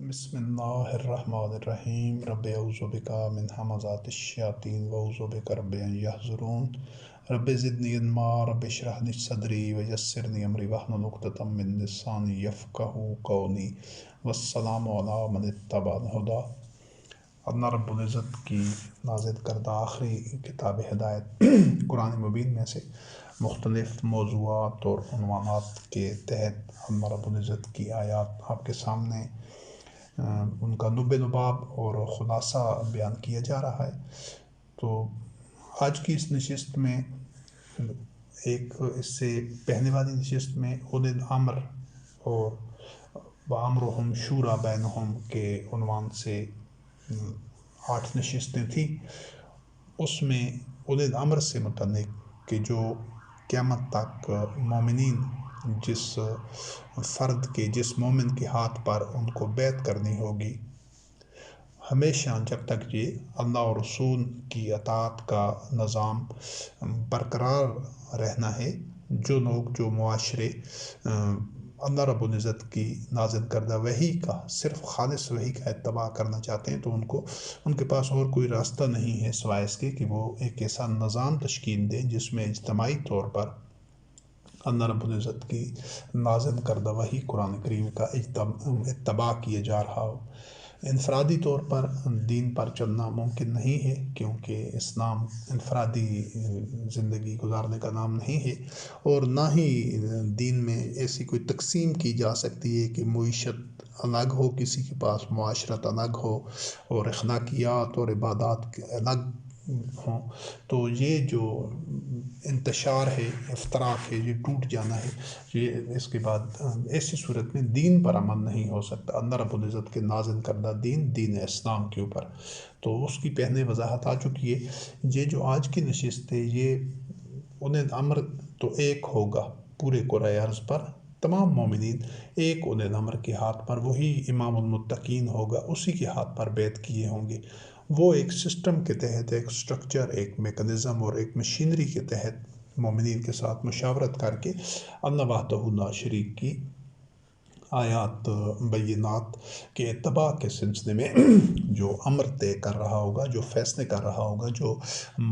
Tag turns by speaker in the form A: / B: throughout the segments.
A: بسم اللہ الرحمن الرحیم رب اعوذ بک من همزات الشیاطین واعوذ بک رب ان یحضرون رب زدنی علما رب اشرح لی صدری ویسر لی امری واحلل عقدۃ من لسانی یفقهوا قولی والسلام علی من اتبع الہدی۔ اللہ رب العزت کی نازل کردہ آخری کتاب ہدایت قرآن مبین میں سے مختلف موضوعات اور عنوانات کے تحت اللہ رب العزت کی آیات آپ کے سامنے ان کا نب نباب اور خلاصہ بیان کیا جا رہا ہے۔ تو آج کی اس نشست میں ایک اس سے پہلے والی نشست میں اولِ الامر اور وَأَمْرُهُمْ شُورَىٰ بَيْنَهُمْ کے عنوان سے 8 نشستیں تھیں۔ اس میں اولِ الامر سے متعلق کہ جو قیامت تک مومنین جس فرد کے جس مومن کے ہاتھ پر ان کو بیعت کرنی ہوگی، ہمیشہ جب تک یہ اللہ اور رسول کی اطاعت کا نظام برقرار رہنا ہے، جو لوگ جو معاشرے اللہ رب العزت کی نازل کردہ وحی کا صرف خالص وحی کا اتباع کرنا چاہتے ہیں، تو ان کے پاس اور کوئی راستہ نہیں ہے سوائے اس کے کہ وہ ایک ایسا نظام تشکیل دیں جس میں اجتماعی طور پر اللہ رب العزت کی نازل کردہ وحی قرآن کریم کا اتباع کیا جا رہا ہو۔ انفرادی طور پر دین پر چلنا ممکن نہیں ہے، کیونکہ اسلام انفرادی زندگی گزارنے کا نام نہیں ہے، اور نہ ہی دین میں ایسی کوئی تقسیم کی جا سکتی ہے کہ معیشت الگ ہو، کسی کے پاس معاشرت الگ ہو اور اخلاقیات اور عبادات الگ ہوں۔ تو یہ جو انتشار ہے، افتراق ہے، یہ ٹوٹ جانا ہے۔ یہ اس کے بعد ایسی صورت میں دین پر عمل نہیں ہو سکتا، اللہ رب العزت کے نازل کردہ دین اسلام کے اوپر۔ تو اس کی پہلے وضاحت آ چکی ہے۔ یہ جو آج کی نشست ہے، یہ اولِ الامر تو ایک ہوگا پورے کرۂ ارض پر، تمام مومنین ایک اولِ الامر کے ہاتھ پر، وہی امام المتقین ہوگا، اسی کے ہاتھ پر بیعت کیے ہوں گے۔ وہ ایک سسٹم کے تحت، ایک سٹرکچر، ایک میکانزم اور ایک مشینری کے تحت مومنین کے ساتھ مشاورت کر کے اللہ وحدہ لا شریک کی آیات بینات کے اتباع کے سلسلے میں جو امر طے کر رہا ہوگا، جو فیصلے کر رہا ہوگا، جو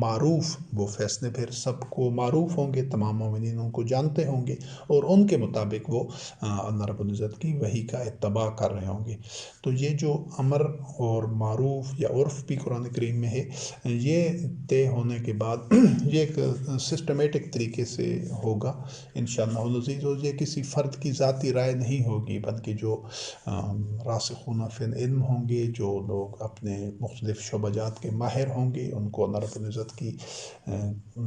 A: معروف، وہ فیصلے پھر سب کو معروف ہوں گے، تمام مومنین ان کو جانتے ہوں گے، اور ان کے مطابق وہ اللہ رب العزت کی وحی کا اتباع کر رہے ہوں گے۔ تو یہ جو امر اور معروف یا عرف بھی قرآن کریم میں ہے، یہ طے ہونے کے بعد یہ ایک سسٹمیٹک طریقے سے ہوگا انشاءاللہ العزیز، اور یہ کسی فرد کی ذاتی رائے نہیں ہوگی، بلکہ جو راسخون فی العلم ہوں گے، جو لوگ اپنے مختلف شعبہ جات کے ماہر ہوں گے، ان کو اللہ رب العزت کی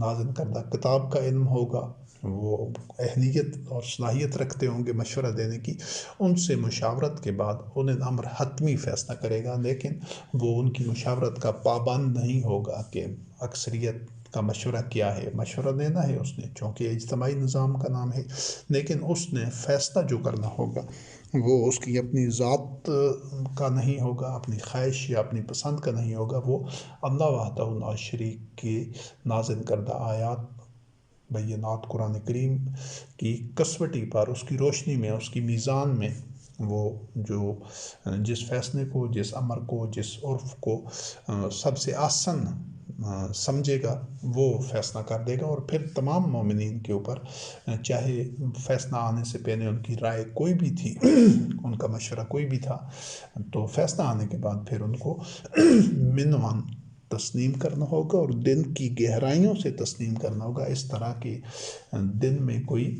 A: نازل کردہ کتاب کا علم ہوگا، وہ اہلیت اور صلاحیت رکھتے ہوں گے مشورہ دینے کی، ان سے مشاورت کے بعد اولِ الامر حتمی فیصلہ کرے گا، لیکن وہ ان کی مشاورت کا پابند نہیں ہوگا کہ اکثریت کا مشورہ کیا ہے۔ مشورہ دینا ہے اس نے، چونکہ اجتماعی نظام کا نام ہے، لیکن اس نے فیصلہ جو کرنا ہوگا وہ اس کی اپنی ذات کا نہیں ہوگا، اپنی خواہش یا اپنی پسند کا نہیں ہوگا، وہ اللہ وحدہ لا شریک کی نازل کردہ آیات بینات قرآن کریم کی کسوٹی پر، اس کی روشنی میں، اس کی میزان میں، وہ جو جس فیصلے کو، جس امر کو، جس عرف کو سب سے آسن سمجھے گا، وہ فیصلہ کر دے گا، اور پھر تمام مومنین کے اوپر، چاہے فیصلہ آنے سے پہلے ان کی رائے کوئی بھی تھی، ان کا مشورہ کوئی بھی تھا، تو فیصلہ آنے کے بعد پھر ان کو منوان تسلیم کرنا ہوگا، اور دل کی گہرائیوں سے تسلیم کرنا ہوگا، اس طرح کہ دل میں کوئی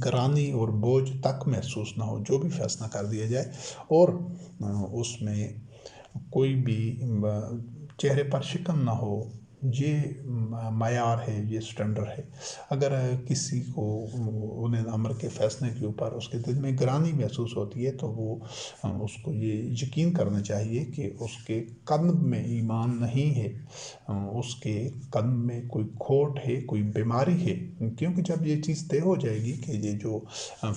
A: گرانی اور بوجھ تک محسوس نہ ہو، جو بھی فیصلہ کر دیا جائے، اور اس میں کوئی بھی چہرے پر شکن نہ ہو۔ یہ معیار ہے، یہ سٹینڈرڈ ہے۔ اگر کسی کو اولِ الامر کے فیصلے کے اوپر اس کے دل میں گرانی محسوس ہوتی ہے، تو وہ اس کو یہ یقین کرنا چاہیے کہ اس کے قلب میں ایمان نہیں ہے، اس کے قلب میں کوئی کھوٹ ہے، کوئی بیماری ہے، کیونکہ جب یہ چیز طے ہو جائے گی کہ یہ جو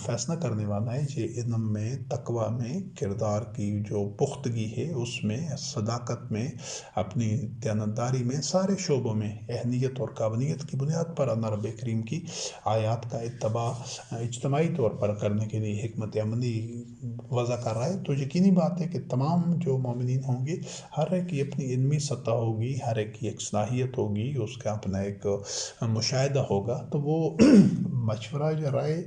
A: فیصلہ کرنے والا ہے، یہ علم میں، تقویٰ میں، کردار کی جو پختگی ہے، اس میں، صداقت میں، اپنی دیانتداری میں، سارے سارے شعبوں میں اہمیت اور قابلیت کی بنیاد پر اللہ رب کریم کی آیات کا اتباع اجتماعی طور پر کرنے کے لیے حکمت عملی وضع کر رہا ہے، تو یقینی بات ہے کہ تمام جو مومنین ہوں گے ہر ایک کی اپنی علمی سطح ہوگی، ہر ایک کی ایک صلاحیت ہوگی، اس کا اپنا ایک مشاہدہ ہوگا، تو وہ مشورہ یا رائے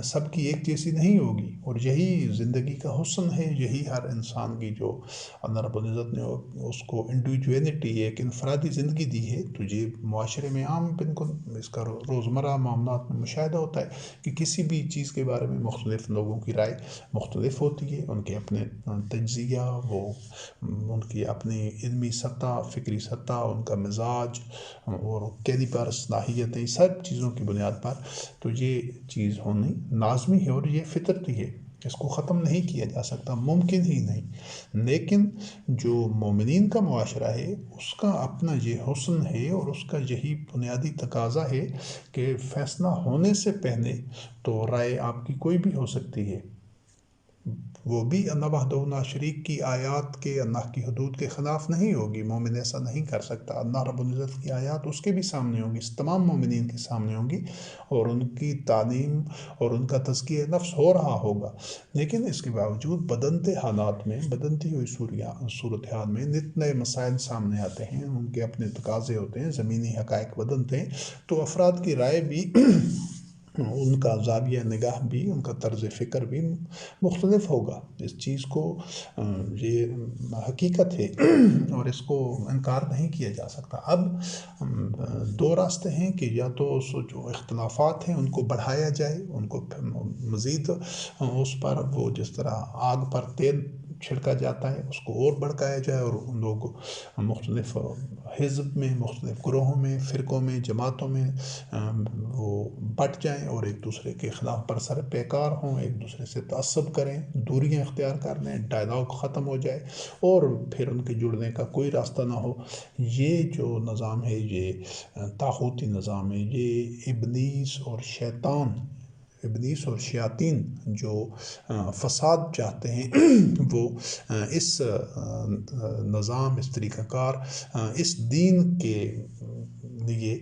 A: سب کی ایک جیسی نہیں ہوگی، اور یہی زندگی کا حسن ہے، یہی ہر انسان کی جو اللہ رب العزت نے اس کو انڈیویجویلٹی ایک انفرادی زندگی دی ہے، تو یہ معاشرے میں عام بالکل اس کا روزمرہ معاملات میں مشاہدہ ہوتا ہے کہ کسی بھی چیز کے بارے میں مختلف لوگوں کی رائے مختلف ہوتی ہے، ان کے اپنے تجزیہ، وہ ان کی اپنی علمی سطح، فکری سطح، ان کا مزاج اور کیلیبر صلاحیتیں، سب چیزوں کی بنیاد پر تو یہ چیز ہونی لازمی ہے اور یہ فطرتی ہے، اس کو ختم نہیں کیا جا سکتا، ممکن ہی نہیں۔ لیکن جو مومنین کا معاشرہ ہے اس کا اپنا یہ حسن ہے اور اس کا یہی بنیادی تقاضا ہے کہ فیصلہ ہونے سے پہلے تو رائے آپ کی کوئی بھی ہو سکتی ہے، وہ بھی اللہ وحدہ لا شریک کی آیات کے، اللہ کی حدود کے خلاف نہیں ہوگی، مومن ایسا نہیں کر سکتا، اللہ رب العزت کی آیات اس کے بھی سامنے ہوں گی، تمام مومنین کے سامنے ہوں گی، اور ان کی تعلیم اور ان کا تزکیہ نفس ہو رہا ہوگا، لیکن اس کے باوجود بدلتے حالات میں، بدلتی ہوئی صورتحال میں نت نئے مسائل سامنے آتے ہیں، ان کے اپنے تقاضے ہوتے ہیں، زمینی حقائق بدلتے ہیں، تو افراد کی رائے بھی ان کا زاویہ نگاہ بھی، ان کا طرز فکر بھی مختلف ہوگا۔ اس چیز کو یہ حقیقت ہے اور اس کو انکار نہیں کیا جا سکتا۔ اب دو راستے ہیں کہ یا تو جو اختلافات ہیں ان کو بڑھایا جائے، ان کو مزید اس پر وہ جس طرح آگ پر تیل چھڑکا جاتا ہے اس کو اور بڑھکایا جائے، اور ان لوگ مختلف حزب میں، مختلف گروہوں میں، فرقوں میں، جماعتوں میں وہ بٹ جائیں اور ایک دوسرے کے خلاف برسر پیکار ہوں، ایک دوسرے سے تعصب کریں، دوریاں اختیار کر لیں، ڈائلاگ ختم ہو جائے اور پھر ان کے جڑنے کا کوئی راستہ نہ ہو۔ یہ جو نظام ہے، یہ طاغوتی نظام ہے، یہ ابلیس اور شیاطین جو فساد چاہتے ہیں وہ اس نظام، اس طریقہ کار، اس دین کے لیے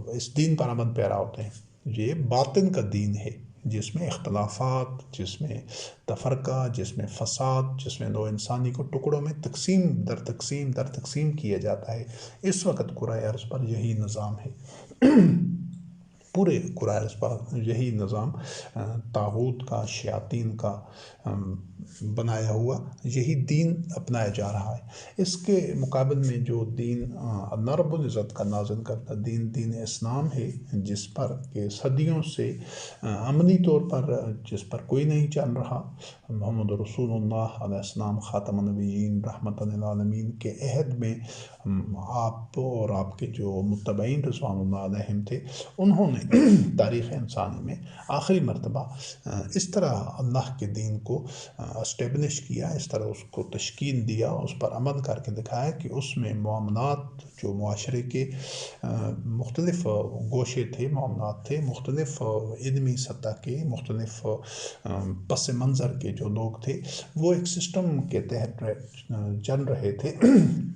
A: اس دین پر عمل پیرا ہوتے ہیں۔ یہ باطن کا دین ہے جس میں اختلافات، جس میں تفرقہ، جس میں فساد، جس میں نوع انسانی کو ٹکڑوں میں تقسیم در تقسیم کیا جاتا ہے۔ اس وقت کرۂ ارض پر یہی نظام ہے، پورے کرۂ ارض پر یہی نظام طاغوت کا، شیاطین کا بنایا ہوا یہی دین اپنایا جا رہا ہے۔ اس کے مقابل میں جو دین اللہ رب العزت کا نازل کرتا دین اسلام ہے، جس پر کہ صدیوں سے عملی طور پر جس پر کوئی نہیں چل رہا، محمد رسول اللہ علیہ السلام خاتم النبیین رحمۃ للعالمین کے عہد میں آپ اور آپ کے جو متبعین رضوان اللہ علیہم تھے، انہوں نے تاریخ انسانی میں آخری مرتبہ اس طرح اللہ کے دین کو اسٹیبلش کیا، اس طرح اس کو تشکیل دیا، اس پر عمل کر کے دکھایا کہ اس میں معاملات جو معاشرے کے مختلف گوشے تھے، معاملات تھے، مختلف علمی سطح کے، مختلف پس منظر کے جو لوگ تھے، وہ ایک سسٹم کے تحت چل رہے تھے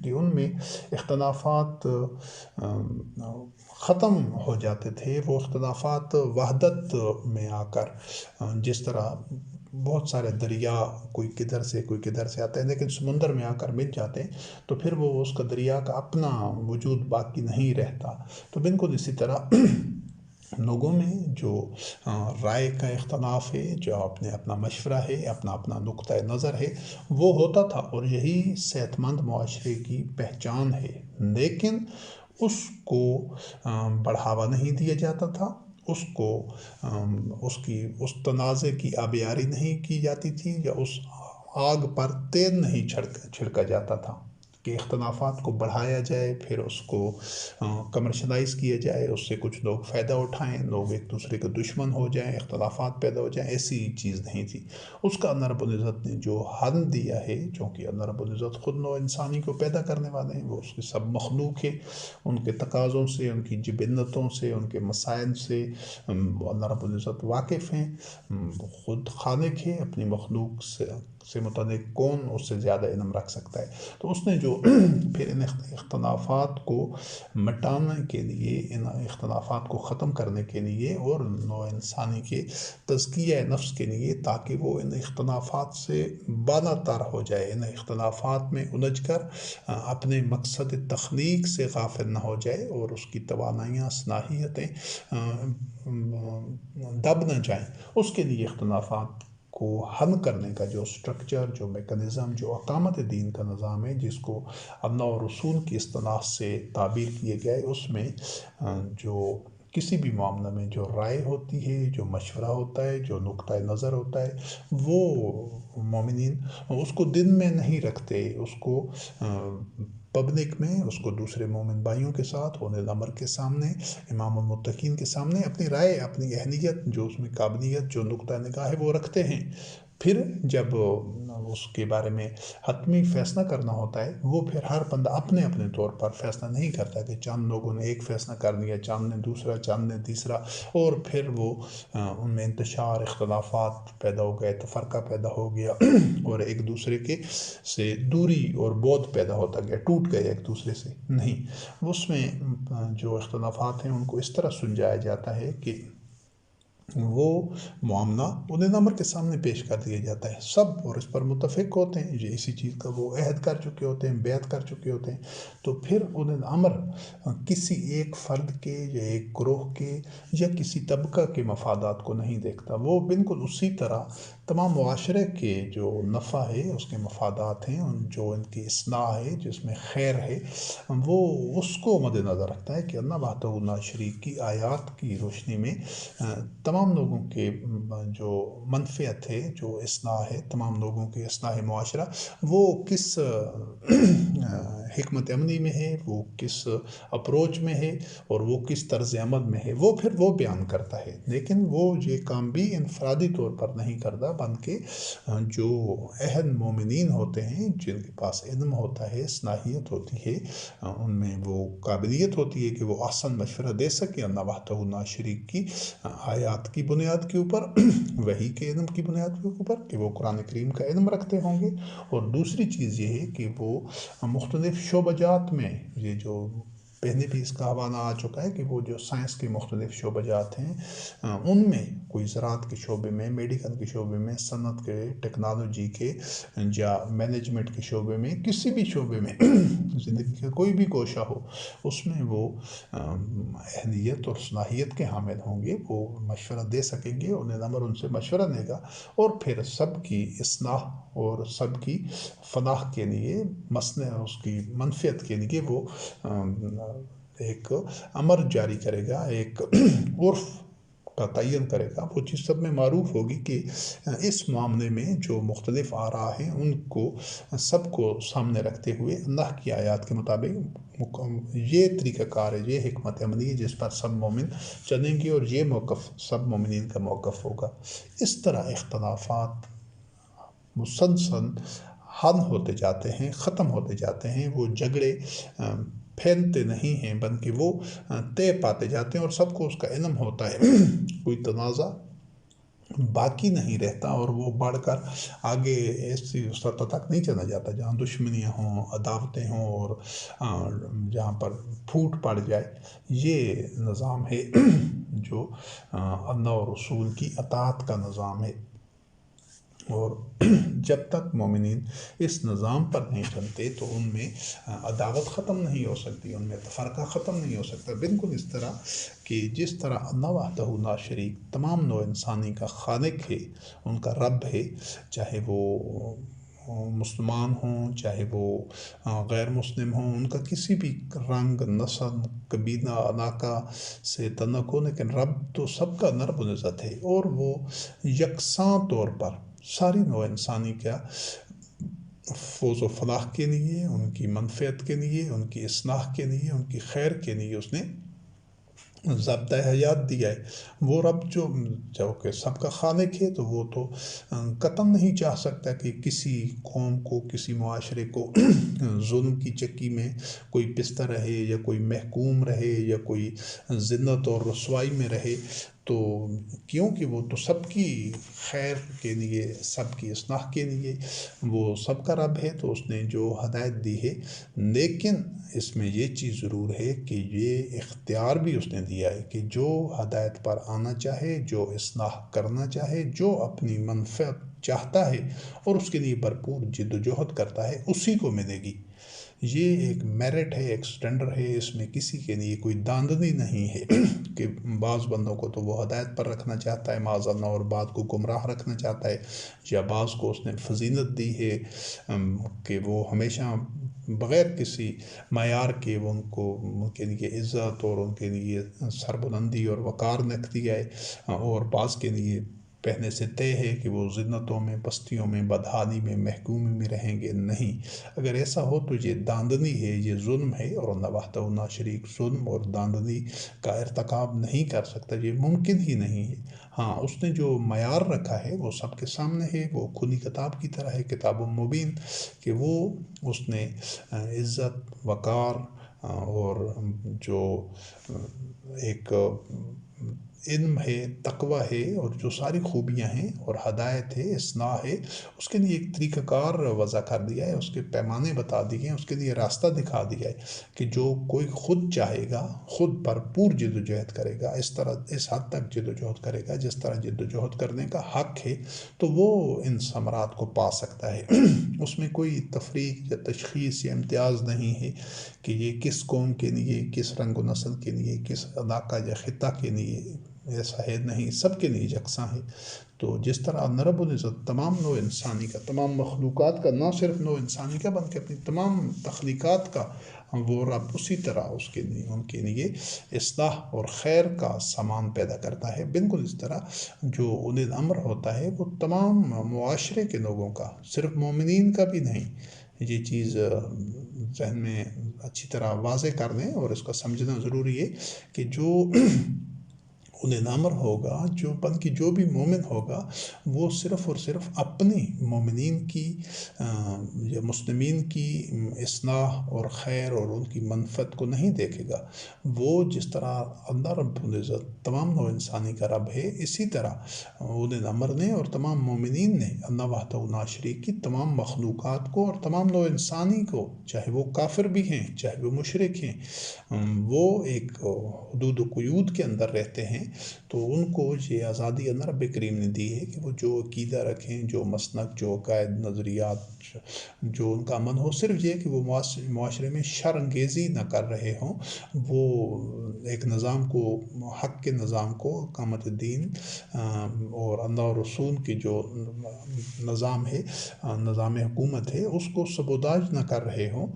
A: کہ ان میں اختلافات ختم ہو جاتے تھے، وہ اختلافات وحدت میں آ کر، جس طرح بہت سارے دریا کوئی کدھر سے آتے ہیں لیکن سمندر میں آ کر مل جاتے ہیں، تو پھر وہ اس کا دریا کا اپنا وجود باقی نہیں رہتا۔ تو بالکل اسی طرح لوگوں میں جو رائے کا اختلاف ہے، جو اپنا مشورہ ہے، اپنا نقطۂ نظر ہے، وہ ہوتا تھا اور یہی صحت مند معاشرے کی پہچان ہے، لیکن اس کو بڑھاوا نہیں دیا جاتا تھا، اس تنازع کی آبیاری نہیں کی جاتی تھی، یا اس آگ پر تیل نہیں چھڑکا جاتا تھا کہ اختلافات کو بڑھایا جائے، پھر اس کو کمرشلائز کیا جائے، اس سے کچھ لوگ فائدہ اٹھائیں، لوگ ایک دوسرے کے دشمن ہو جائیں، اختلافات پیدا ہو جائیں، ایسی چیز نہیں تھی۔ اس کا اللہ رب العزت نے جو حل دیا ہے، چونکہ اللہ رب العزت خود نوع انسانی کو پیدا کرنے والے ہیں، وہ اس کے سب مخلوق ہے، ان کے تقاضوں سے، ان کی جبلتوں سے، ان کے مسائل سے اللہ رب العزت واقف ہیں، خود خالق ہے، اپنی مخلوق سے متعلق کون اس سے زیادہ علم رکھ سکتا ہے۔ تو اس نے جو پھر ان اختلافات کو مٹانے کے لیے، ان اختلافات کو ختم کرنے کے لیے اور نوع انسانی کے تزکیہ نفس کے لیے، تاکہ وہ ان اختلافات سے بالا تر ہو جائے، ان اختلافات میں الجھ کر اپنے مقصد تخلیق سے غافل نہ ہو جائے اور اس کی توانائیاں، صلاحیتیں دب نہ جائیں، اس کے لیے اختلافات کو حل کرنے کا جو سٹرکچر، جو میکنزم، جو اقامت دین کا نظام ہے، جس کو اللہ اور رسول کی اصطلاح سے تعبیر کیے گئے، اس میں جو کسی بھی معاملہ میں جو رائے ہوتی ہے، جو مشورہ ہوتا ہے، جو نقطۂ نظر ہوتا ہے، وہ مومنین اس کو دل میں نہیں رکھتے، اس کو پبلک میں، اس کو دوسرے مومن بھائیوں کے ساتھ، اولي الامر کے سامنے، امام المتقین کے سامنے اپنی رائے، اپنی اہلیت، جو اس میں قابلیت، جو نقطہ نگاہ ہے، وہ رکھتے ہیں۔ پھر جب اس کے بارے میں حتمی فیصلہ کرنا ہوتا ہے، وہ پھر ہر بندہ اپنے اپنے طور پر فیصلہ نہیں کرتا کہ چند لوگوں نے ایک فیصلہ کر لیا، چند نے دوسرا، چند نے تیسرا، اور پھر وہ ان میں انتشار، اختلافات پیدا ہو گئے، تفرقہ پیدا ہو گیا اور ایک دوسرے کے سے دوری اور بعد پیدا ہوتا گیا، ٹوٹ گئے ایک دوسرے سے۔ نہیں، اس میں جو اختلافات ہیں ان کو اس طرح سلجھایا جاتا ہے کہ وہ معاملہ اولي الامر کے سامنے پیش کر دیا جاتا ہے، سب اور اس پر متفق ہوتے ہیں، یہ اسی چیز کا وہ عہد کر چکے ہوتے ہیں، بیعت کر چکے ہوتے ہیں، تو پھر اولي الامر کسی ایک فرد کے یا ایک گروہ کے یا کسی طبقہ کے مفادات کو نہیں دیکھتا، وہ بالکل اسی طرح تمام معاشرے کے جو نفع ہے، اس کے مفادات ہیں، جو ان کی اصلاح ہے، جس میں خیر ہے، وہ اس کو مد نظر رکھتا ہے کہ اللہ وحدہ لا شریک کی آیات کی روشنی میں تمام لوگوں کے جو منفعت ہے، جو اصلاح ہے، تمام لوگوں کی اصلاح معاشرہ، وہ کس حکمت عملی میں ہے، وہ کس اپروچ میں ہے، اور وہ کس طرز عمل میں ہے، وہ پھر وہ بیان کرتا ہے۔ لیکن وہ یہ کام بھی انفرادی طور پر نہیں کرتا، بلکہ جو اہل مومنین ہوتے ہیں، جن کے پاس علم ہوتا ہے، صلاحیت ہوتی ہے، ان میں وہ قابلیت ہوتی ہے کہ وہ احسن مشورہ دے سکیں اللہ وحدہ لا شریک کی آیات کی بنیاد کے اوپر، وحی کے علم کی بنیاد کے اوپر، کہ وہ قرآن کریم کا علم رکھتے ہوں گے، اور دوسری چیز یہ ہے کہ وہ مختلف شعبہ جات میں، یہ جو پہلے بھی اس کا حوالہ آ چکا ہے کہ وہ جو سائنس کے مختلف شعبہ جات ہیں، ان میں کوئی زراعت کے شعبے میں، میڈیکل کے شعبے میں، صنعت کے، ٹیکنالوجی کے، یا مینجمنٹ کے شعبے میں، کسی بھی شعبے میں زندگی کا کوئی بھی گوشہ ہو، اس میں وہ اہلیت اور صلاحیت کے حامل ہوں گے، وہ مشورہ دے سکیں گے، اولي الامر ان سے مشورہ لے گا، اور پھر سب کی اصلاح اور سب کی فلاح کے لیے، اس کی منفعت کے لیے وہ ایک امر جاری کرے گا، ایک عرف کا تعین کرے گا، وہ چیز سب میں معروف ہوگی کہ اس معاملے میں جو مختلف آراء ہیں، ان کو سب کو سامنے رکھتے ہوئے اللہ کی آیات کے مطابق یہ طریقہ کار ہے، یہ حکمت عملی ہے جس پر سب مومن چلیں گے، اور یہ موقف سب مومنین کا موقف ہوگا۔ اس طرح اختلافات مسلسل حل ہوتے جاتے ہیں، ختم ہوتے جاتے ہیں، وہ جھگڑے پھیلتے نہیں ہیں، بلکہ وہ طے پاتے جاتے ہیں، اور سب کو اس کا علم ہوتا ہے، کوئی تنازع باقی نہیں رہتا، اور وہ بڑھ کر آگے ایسی سطح تک نہیں چلا جاتا جہاں دشمنیاں ہوں، عداوتیں ہوں، اور جہاں پر پھوٹ پڑ جائے۔ یہ نظام ہے جو اللہ اور رسول کی اطاعت کا نظام ہے، اور جب تک مومنین اس نظام پر نہیں چلتے تو ان میں عداوت ختم نہیں ہو سکتی، ان میں تفرقہ ختم نہیں ہو سکتا، بالکل اس طرح کہ جس طرح اللہ وحدہ لا شریک تمام نوع انسانی کا خالق ہے، ان کا رب ہے، چاہے وہ مسلمان ہوں، چاہے وہ غیر مسلم ہوں، ان کا کسی بھی رنگ، نسل، قبیلہ، علاقہ سے تعلق ہو، لیکن رب تو سب کا رب العزت ہے، اور وہ یکساں طور پر ساری نوع انسانی کا فوز و فلاح کے لیے، ان کی منفعت کے لیے، ان کی اصلاح کے لیے، ان کی خیر کے لیے اس نے ضابطۂ حیات دیا ہے۔ وہ رب جو کہ سب کا خالق ہے، تو وہ تو قطعاً نہیں چاہ سکتا کہ کسی قوم کو، کسی معاشرے کو ظلم کی چکی میں کوئی پستہ رہے، یا کوئی محکوم رہے، یا کوئی ذلت اور رسوائی میں رہے۔ تو کیونکہ وہ تو سب کی خیر کے لیے، سب کی اصلاح کے لیے، وہ سب کا رب ہے، تو اس نے جو ہدایت دی ہے، لیکن اس میں یہ چیز ضرور ہے کہ یہ اختیار بھی اس نے دیا ہے کہ جو ہدایت پر آنا چاہے، جو اصلاح کرنا چاہے، جو اپنی منفعت چاہتا ہے اور اس کے لیے بھرپور جد و جہد کرتا ہے، اسی کو ملے گی۔ یہ ایک میرٹ ہے، ایک سٹینڈر ہے، اس میں کسی کے لیے کوئی داندنی نہیں ہے کہ بعض بندوں کو تو وہ ہدایت پر رکھنا چاہتا ہے معاذ اللہ، اور بعض کو گمراہ رکھنا چاہتا ہے، یا بعض کو اس نے فضیلت دی ہے کہ وہ ہمیشہ بغیر کسی معیار کے وہ ان کے لیے عزت اور ان کے لیے سربلندی اور وقار رکھ دیا ہے، اور بعض کے لیے پہلے سے طے ہے کہ وہ ذلتوں میں، پستیوں میں، بدحالی میں، محکومی میں رہیں گے۔ نہیں، اگر ایسا ہو تو یہ داندنی ہے، یہ ظلم ہے، اور اللہ وحدہ لا شریک ظلم اور داندنی کا ارتکاب نہیں کر سکتا، یہ ممکن ہی نہیں ہے۔ ہاں، اس نے جو معیار رکھا ہے وہ سب کے سامنے ہے، وہ کھلی کتاب کی طرح ہے، کتاب مبین، کہ وہ اس نے عزت، وقار اور جو ایک علم ہے، تقوی ہے، اور جو ساری خوبیاں ہیں اور ہدایت ہے، اصلاح ہے، اس کے لیے ایک طریقہ کار وضع کر دیا ہے، اس کے پیمانے بتا دیے ہیں، اس کے لیے راستہ دکھا دیا ہے کہ جو کوئی خود چاہے گا، خود بھرپور جد و جہد کرے گا، اس حد تک جد و جہد کرے گا جس طرح جد و جہد کرنے کا حق ہے، تو وہ ان ثمرات کو پا سکتا ہے۔ اس میں کوئی تفریق یا تشخیص یا امتیاز نہیں ہے کہ یہ کس قوم کے لیے، کس رنگ و نسل کے لیے، کس علاقہ یا خطہ کے لیے، ایسا ہے نہیں، سب کے لیے یکساں ہے۔ تو جس طرح رب العزت تمام نوع انسانی کا، تمام مخلوقات کا، نہ صرف نوع انسانی کا بلکہ اپنی تمام تخلیقات کا، وہ رب اسی طرح اس کے لیے، ان کے لیے اصلاح اور خیر کا سامان پیدا کرتا ہے، بالکل اس طرح جو اولی الامر ہوتا ہے وہ تمام معاشرے کے لوگوں کا، صرف مومنین کا بھی نہیں۔ یہ چیز ذہن میں اچھی طرح واضح کر دیں، اور اس کا سمجھنا ضروری ہے کہ جو اولی الامر ہوگا، جو بلکہ جو بھی مومن ہوگا، وہ صرف اور صرف اپنی مومنین کی یا مسلمین کی اصلاح اور خیر اور ان کی منفعت کو نہیں دیکھے گا۔ وہ جس طرح اللہ رب العزت تمام نوع انسانی کا رب ہے، اسی طرح اولی الامر نے اور تمام مومنین نے اللہ وحدہ لا شریک کی تمام مخلوقات کو اور تمام نوع انسانی کو، چاہے وہ کافر بھی ہیں، چاہے وہ مشرک ہیں، وہ ایک حدود و قیود کے اندر رہتے ہیں، تو ان کو یہ آزادی اللہ رب کریم نے دی ہے کہ وہ جو عقیدہ رکھیں، جو مسلک، جو عقائد، نظریات، جو ان کا عمل ہو، صرف یہ کہ وہ معاشرے میں شر انگیزی نہ کر رہے ہوں، وہ ایک نظام کو، حق کے نظام کو، اقامت الدین اور اللہ اور رسول کی جو نظام ہے، نظام حکومت ہے، اس کو سبوداج نہ کر رہے ہوں،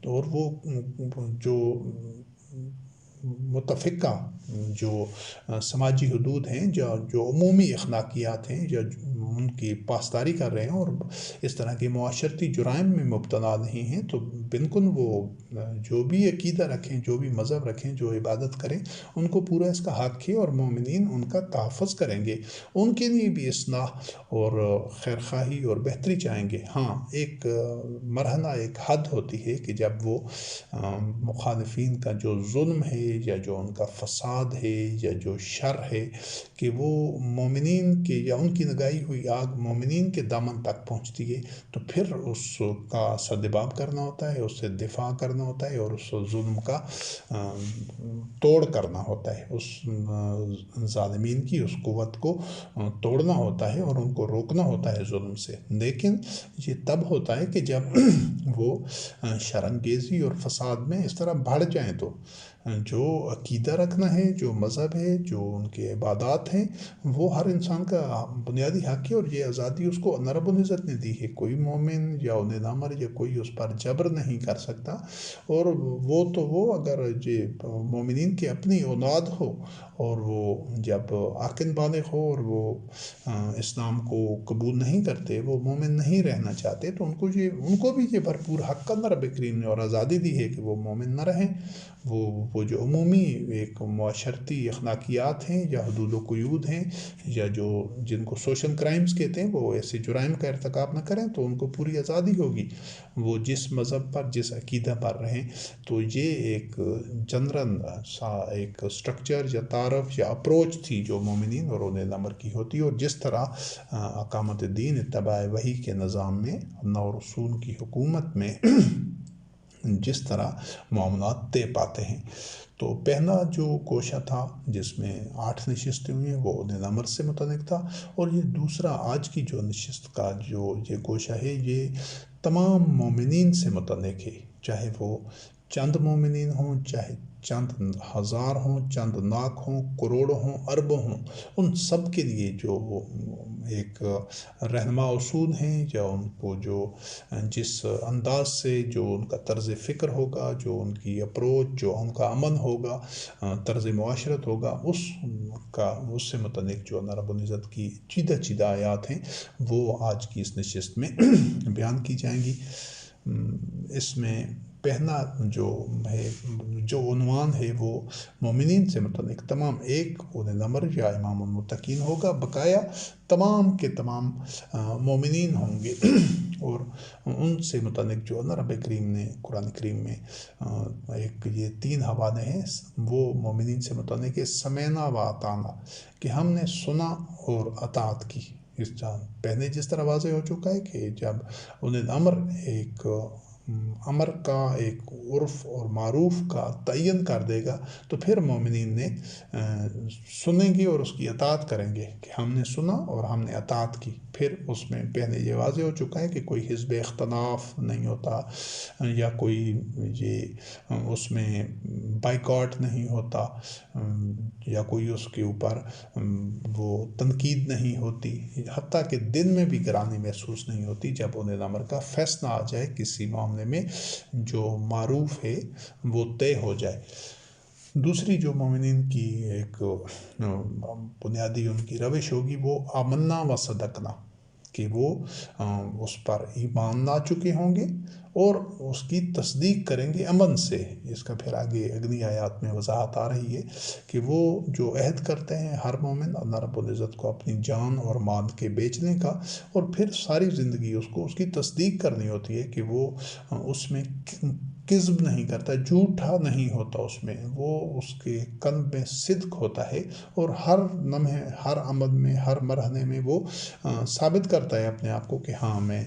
A: اور وہ جو متفقہ جو سماجی حدود ہیں، جو عمومی اخلاقیات ہیں، یا ان کی پاسداری کر رہے ہیں اور اس طرح کے معاشرتی جرائم میں مبتلا نہیں ہیں، تو بالکل وہ جو بھی عقیدہ رکھیں، جو بھی مذہب رکھیں، جو عبادت کریں، ان کو پورا اس کا حق ہے، اور مومنین ان کا تحفظ کریں گے، ان کے لیے بھی اصلاح اور خیرخواہی اور بہتری چاہیں گے۔ ہاں، ایک مرحلہ، ایک حد ہوتی ہے کہ جب وہ مخالفین کا جو ظلم ہے، یا جو ان کا فساد ہے، یا جو شر ہے، کہ وہ مومنین کے، یا ان کی لگائی ہوئی آگ مومنین کے دامن تک پہنچتی ہے، تو پھر اس کا سدباب کرنا ہوتا ہے، اس سے دفاع کرنا ہوتا ہے، اور اس ظلم کا توڑ کرنا ہوتا ہے، اس ظالمین کی اس قوت کو توڑنا ہوتا ہے، اور ان کو روکنا ہوتا ہے ظلم سے۔ لیکن یہ تب ہوتا ہے کہ جب وہ شرانگیزی اور فساد میں اس طرح بڑھ جائیں، تو جو عقیدہ رکھنا ہے، جو مذہب ہے، جو ان کے عبادات ہیں، وہ ہر انسان کا بنیادی حق ہے، اور یہ آزادی اس کو اللہ رب العزت نے دی ہے۔ کوئی مومن یا اولی الامر یا کوئی اس پر جبر نہیں کر سکتا، اور وہ اگر یہ مومنین کی اپنی اولاد ہو، اور وہ جب عاقل بالغ ہو، اور وہ اسلام کو قبول نہیں کرتے، وہ مومن نہیں رہنا چاہتے، تو ان کو بھی یہ بھرپور حق اللہ رب کریم نے اور آزادی دی ہے کہ وہ مومن نہ رہیں۔ وہ جو عمومی ایک معاشرتی اخلاقیات ہیں، یا حدود و قیود ہیں، یا جن کو سوشل کرائمز کہتے ہیں، وہ ایسے جرائم کا ارتکاب نہ کریں، تو ان کو پوری آزادی ہوگی، وہ جس مذہب پر، جس عقیدہ پر رہیں۔ تو یہ ایک جنرل سا ایک سٹرکچر یا تار تعارف یا اپروچ تھی جو مومنین اور اولِ الامر کی ہوتی، اور جس طرح اقامت دین، اتباع وحی کے نظام میں، اللہ اور رسول کی حکومت میں جس طرح معاملات طے پاتے ہیں۔ تو پہلا جو گوشہ تھا جس میں 8 نشستیں ہوئی ہیں وہ اولِ الامر سے متعلق تھا، اور یہ دوسرا آج کی جو نشست کا جو یہ گوشہ ہے یہ تمام مومنین سے متعلق ہے، چاہے وہ چند مومنین ہوں، چاہے چند ہزار ہوں، چند لاکھ ہوں، کروڑوں ہوں، اربوں ہوں، ان سب کے لیے جو ایک رہنما اصول ہیں، یا ان کو جو جس انداز سے جو ان کا طرز فکر ہوگا، جو ان کی اپروچ، جو ان کا عمل ہوگا، طرز معاشرت ہوگا، اس سے متعلق جو اللہ رب العزت کی چیدہ آیات ہیں وہ آج کی اس نشست میں بیان کی جائیں گی۔ اس میں پہلا جو عنوان ہے وہ مومنین سے متعلق تمام ایک اولِ الامر یا امام المتقین ہوگا، بقایا تمام کے تمام مومنین ہوں گے، اور ان سے متعلق جو اللہ رب کریم نے قرآن کریم میں ایک یہ 3 حوالے ہیں وہ مومنین سے متعلق ہے، سمعنا و اطعنا، کہ ہم نے سنا اور اطاعت کی۔ پہلے جس طرح واضح ہو چکا ہے کہ جب اولِ الامر ایک امر کا، ایک عرف اور معروف کا تعین کر دے گا تو پھر مومنین نے سنیں گے اور اس کی اطاعت کریں گے کہ ہم نے سنا اور ہم نے اطاعت کی۔ پھر اس میں پہلے یہ واضح ہو چکا ہے کہ کوئی حزب اختلاف نہیں ہوتا، یا کوئی یہ اس میں بائیکاٹ نہیں ہوتا، یا کوئی اس کے اوپر وہ تنقید نہیں ہوتی، حتیٰ کہ دل میں بھی گرانی محسوس نہیں ہوتی جب اولِ الامر کا فیصلہ آ جائے کسی معاملے میں جو معروف ہے وہ طے ہو جائے۔ دوسری جو مومنین کی ایک بنیادی ان کی روش ہوگی وہ آمنا و صدقنا، کہ وہ اس پر ایمان لا چکے ہوں گے اور اس کی تصدیق کریں گے عمل سے۔ اس کا پھر آگے اگلی آیات میں وضاحت آ رہی ہے کہ وہ جو عہد کرتے ہیں ہر مومن اللہ رب العزت کو اپنی جان اور مال کے بیچنے کا، اور پھر ساری زندگی اس کی تصدیق کرنی ہوتی ہے کہ وہ اس میں کذب نہیں کرتا، جھوٹا نہیں ہوتا، اس میں وہ اس کے قلب میں صدق ہوتا ہے، اور ہر لمحے، ہر عمل میں، ہر مرحلے میں وہ ثابت کرتا ہے اپنے آپ کو کہ ہاں میں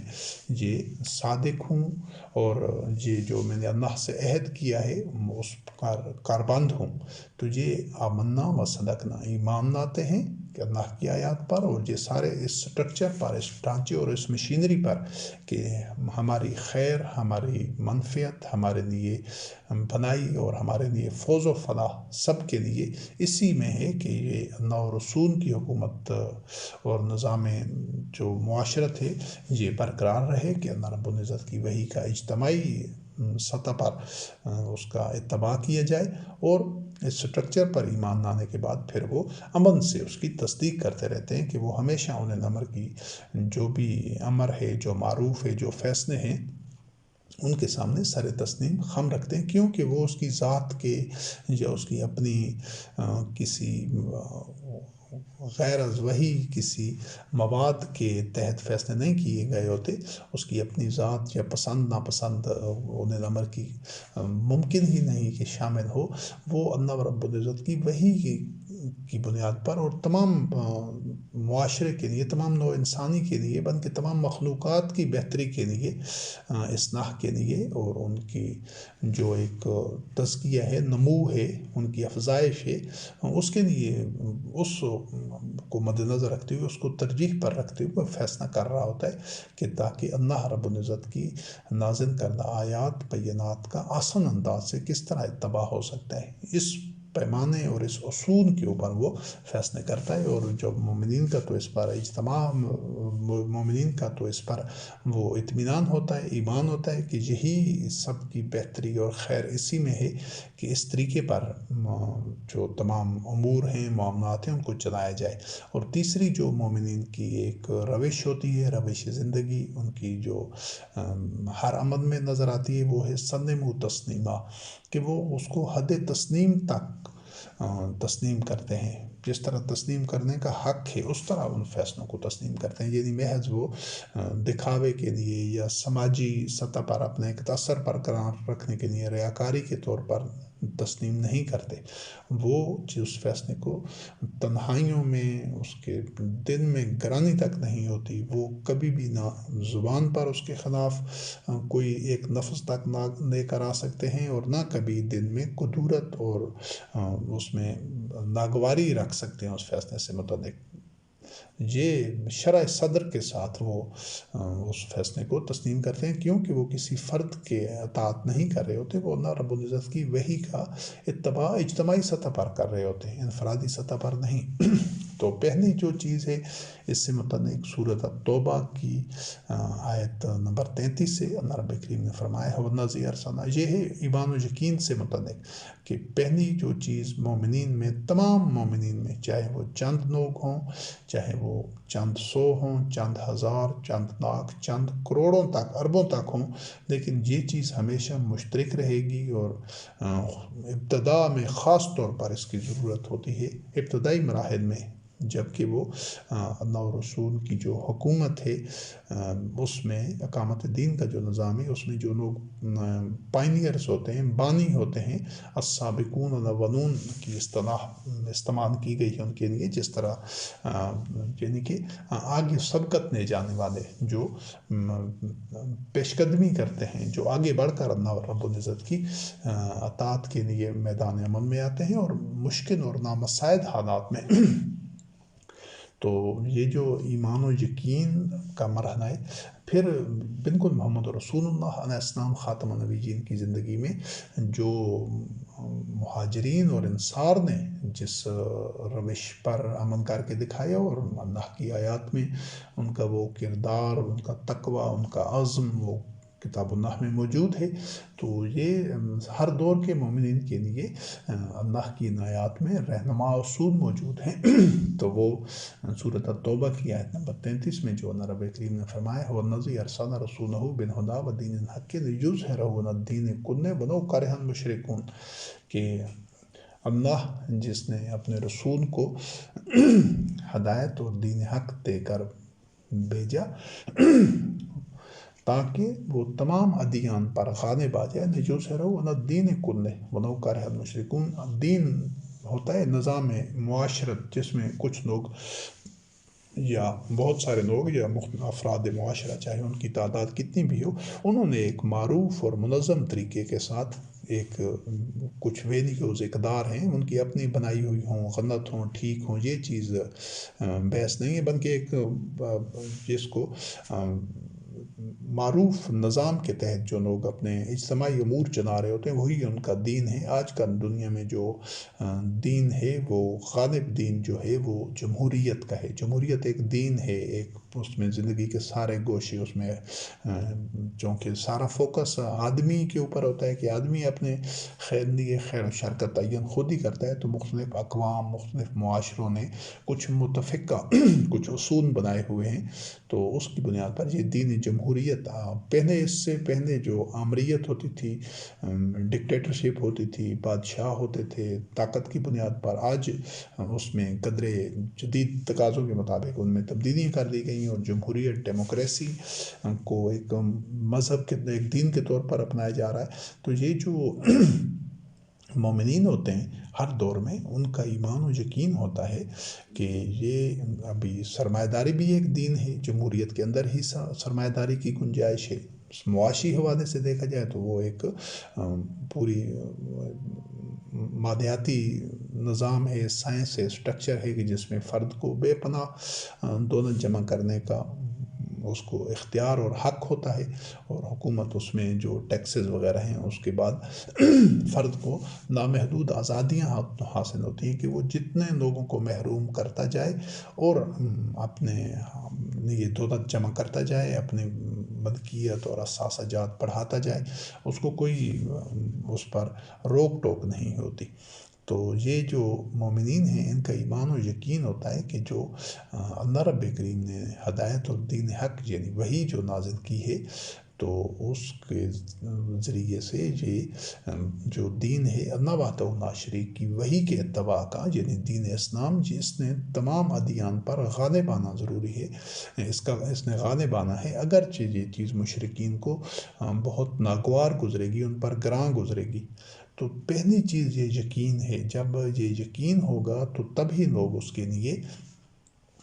A: یہ صادق ہوں، اور یہ جو میں نے اللہ سے عہد کیا ہے اس پر کاربند ہوں۔ تو یہ آمنا و صدقنا، ایمان لاتے ہیں کہ اللہ کی آیات پر، اور یہ سارے اس سٹرکچر پر، اس ڈھانچے اور اس مشینری پر کہ ہماری خیر، ہماری منفعت، ہمارے لیے بھلائی اور ہمارے لیے فوز و فلاح سب کے لیے اسی میں ہے کہ یہ اللہ اور رسول کی حکومت اور نظام جو معاشرت ہے یہ برقرار رہے، کہ اللہ رب العزت کی وحی کا اجتماعی سطح پر اس کا اتباع کیا جائے، اور اس سٹرکچر پر ایمان لانے کے بعد پھر وہ عمل سے اس کی تصدیق کرتے رہتے ہیں کہ وہ ہمیشہ اولِ الامر کی جو بھی امر ہے، جو معروف ہے، جو فیصلے ہیں، ان کے سامنے سر تسلیم خم رکھتے ہیں، کیونکہ وہ اس کی ذات کے یا اس کی اپنی کسی غیر از وحی کسی مواد کے تحت فیصلے نہیں کیے گئے ہوتے، اس کی اپنی ذات یا پسند ناپسند اولِ الامر کی ممکن ہی نہیں کہ شامل ہو، وہ اللہ رب العزت کی وحی کی بنیاد پر، اور تمام معاشرے کے لیے، تمام نوع انسانی کے لیے، بلکہ تمام مخلوقات کی بہتری کے لیے، اصلاح کے لیے، اور ان کی جو ایک تزکیہ ہے، نمو ہے، ان کی افزائش ہے، اس کے لیے اس کو مد نظر رکھتے ہوئے، اس کو ترجیح پر رکھتے ہوئے فیصلہ کر رہا ہوتا ہے کہ تاکہ اللہ رب العزت کی نازل کردہ آیات بینات کا آسان انداز سے کس طرح اتباع ہو سکتا ہے، اس پیمانے اور اس اصول کے اوپر وہ فیصلے کرتا ہے۔ اور جب مومنین کا تو اس پر اجتماع، مومنین کا تو اس پر وہ اطمینان ہوتا ہے، ایمان ہوتا ہے کہ یہی سب کی بہتری اور خیر اسی میں ہے کہ اس طریقے پر جو تمام امور ہیں، معاملات ہیں، ان کو چلایا جائے۔ اور تیسری جو مومنین کی ایک روش ہوتی ہے، روش زندگی، ان کی جو ہر عمل میں نظر آتی ہے وہ ہے سلم و تسلیمہ، کہ وہ اس کو حد تسلیم تک تسلیم کرتے ہیں، جس طرح تسلیم کرنے کا حق ہے اس طرح ان فیصلوں کو تسلیم کرتے ہیں، یعنی محض وہ دکھاوے کے لیے یا سماجی سطح پر اپنے ایک اثر برقرار رکھنے کے لیے ریاکاری کے طور پر تسلیم نہیں کرتے، وہ اس فیصلے کو تنہائیوں میں، اس کے دل میں گرانی تک نہیں ہوتی، وہ کبھی بھی نہ زبان پر اس کے خلاف کوئی ایک لفظ تک نہ لے کر آ سکتے ہیں، اور نہ کبھی دل میں کدورت اور اس میں ناگواری رکھ سکتے ہیں اس فیصلے سے متعلق۔ یہ شرح صدر کے ساتھ وہ اس فیصلے کو تسلیم کرتے ہیں، کیونکہ وہ کسی فرد کے اطاعت نہیں کر رہے ہوتے، وہ اللہ رب العزت کی وحی کا اتباع اجتماعی سطح پر کر رہے ہوتے ہیں، انفرادی سطح پر نہیں۔ تو پہلی جو چیز ہے اس سے متعلق سورۃ التوبہ کی آیت نمبر 33 سے اللہ رب کریم نے فرمایا ہے وَالَّذِي أَرْسَلْنَا، یہ ہے ایمان و یقین سے متعلق کہ پہلی جو چیز مومنین میں، تمام مومنین میں، چاہے وہ چند لوگ ہوں، چاہے وہ چند سو ہوں، چند ہزار، چند لاکھ، چند کروڑوں تک، اربوں تک ہوں، لیکن یہ چیز ہمیشہ مشترک رہے گی، اور ابتدا میں خاص طور پر اس کی ضرورت ہوتی ہے، ابتدائی مراحل میں، جب کہ وہ اللہ و رسول کی جو حکومت ہے اس میں اقامت دین کا جو نظام ہے، اس میں جو لوگ پائنیئرز ہوتے ہیں، بانی ہوتے ہیں، السابقون الاولون کی اصطلاح استعمال کی گئی ہے ان کے لیے، جس طرح یعنی کہ آگے سبقت لے جانے والے، جو پیش قدمی کرتے ہیں، جو آگے بڑھ کر اللہ رب العزت کی اطاعت کے لیے میدان عمل میں آتے ہیں، اور مشکل اور نامساعد حالات میں۔ تو یہ جو ایمان و یقین کا مرحلہ ہے، پھر بالکل محمد رسول اللہ علیہ السلام خاتم النبیین کی زندگی میں جو مہاجرین اور انصار نے جس روش پر عمل کر کے دکھایا، اور اللہ کی آیات میں ان کا وہ کردار، ان کا تقوی، ان کا عزم، وہ کتاب اللہ میں موجود ہے۔ تو یہ ہر دور کے مومنین کے لیے اللہ کی آیات میں رہنما اصول موجود ہیں۔ تو وہ سورۃ التوبہ کی آیت نمبر 33 میں جو اللہ رب کریم نے فرمایا ہے وَالَّذِي أَرْسَلَ رَسُولَهُ بِالْهُدَىٰ وَدِينِ الْحَقِّ لِيُظْهِرَهُ عَلَى الدِّينِ كُلِّهِ وَلَوْ كَرِهَ الْمُشْرِكُونَ، کہ اللہ جس نے اپنے رسول کو ہدایت اور دین حق دے کر بھیجا تاکہ وہ تمام ادیان پر غالب آ جائے، لِيُظْهِرَهُ عَلَى الدِّينِ كُلِّهِ وَلَوْ كَرِهَ الْمُشْرِكُونَ۔ دین ہوتا ہے نظام معاشرت، جس میں کچھ لوگ یا بہت سارے لوگ یا افراد معاشرہ، چاہے ان کی تعداد کتنی بھی ہو، انہوں نے ایک معروف اور منظم طریقے کے ساتھ ایک کچھ ویلیوز، اقدار ہیں، ان کی اپنی بنائی ہوئی ہوں، غلط ہوں، ٹھیک ہوں، یہ چیز بحث نہیں ہے، بلکہ ایک جس کو معروف نظام کے تحت جو لوگ اپنے اجتماعی امور چلا رہے ہوتے ہیں، وہی ان کا دین ہے۔ آج کل دنیا میں جو دین ہے، وہ غالب دین جو ہے وہ جمہوریت کا ہے۔ جمہوریت ایک دین ہے، ایک اس میں زندگی کے سارے گوشے، اس میں چونکہ سارا فوکس آدمی کے اوپر ہوتا ہے کہ آدمی اپنے خیر لیے خیر و شر کا تعین خود ہی کرتا ہے، تو مختلف اقوام، مختلف معاشروں نے کچھ متفقہ کچھ اصول بنائے ہوئے ہیں، تو اس کی بنیاد پر یہ دین جمہوریت پہلے، اس سے پہلے جو آمریت ہوتی تھی، ڈکٹیٹرشپ ہوتی تھی، بادشاہ ہوتے تھے طاقت کی بنیاد پر، آج اس میں قدرے جدید تقاضوں کے مطابق ان میں تبدیلیاں کر دی گئی ہیں، اور جمہوریت، ڈیموکریسی کو ایک مذہب کے، ایک دین کے طور پر اپنایا جا رہا ہے۔ تو یہ جو مومنین ہوتے ہیں ہر دور میں، ان کا ایمان و یقین ہوتا ہے کہ یہ ابھی سرمایہ داری بھی ایک دین ہے، جمہوریت کے اندر ہی سرمایہ داری کی گنجائش ہے۔ معاشی حوالے سے دیکھا جائے تو وہ ایک پوری مادیاتی نظام ہے، سائنس ہے، اسٹرکچر ہے، کہ جس میں فرد کو بے پناہ دولت جمع کرنے کا اس کو اختیار اور حق ہوتا ہے، اور حکومت اس میں جو ٹیکسز وغیرہ ہیں، اس کے بعد فرد کو لامحدود آزادیاں حاصل ہوتی ہیں کہ وہ جتنے لوگوں کو محروم کرتا جائے اور اپنے یہ دولت جمع کرتا جائے، اپنی ملکیت اور اثاثہ جات بڑھاتا جائے، اس کو کوئی اس پر روک ٹوک نہیں ہوتی۔ تو یہ جو مومنین ہیں، ان کا ایمان و یقین ہوتا ہے کہ جو اللہ رب کریم نے ہدایت اور دین حق، یعنی وہی جو نازل کی ہے، تو اس کے ذریعے سے یہ جو دین ہے اللہ وحدہ لا شریک کی وحی کے اتباع کا، یعنی دین اسلام، جس نے تمام ادیان پر غالب آنا ضروری ہے، اس نے غالب آنا ہے، اگرچہ یہ چیز مشرکین کو بہت ناگوار گزرے گی، ان پر گراں گزرے گی، تو پہلی چیز یہ یقین ہے. جب یہ یقین ہوگا تو تبھی لوگ اس کے لیے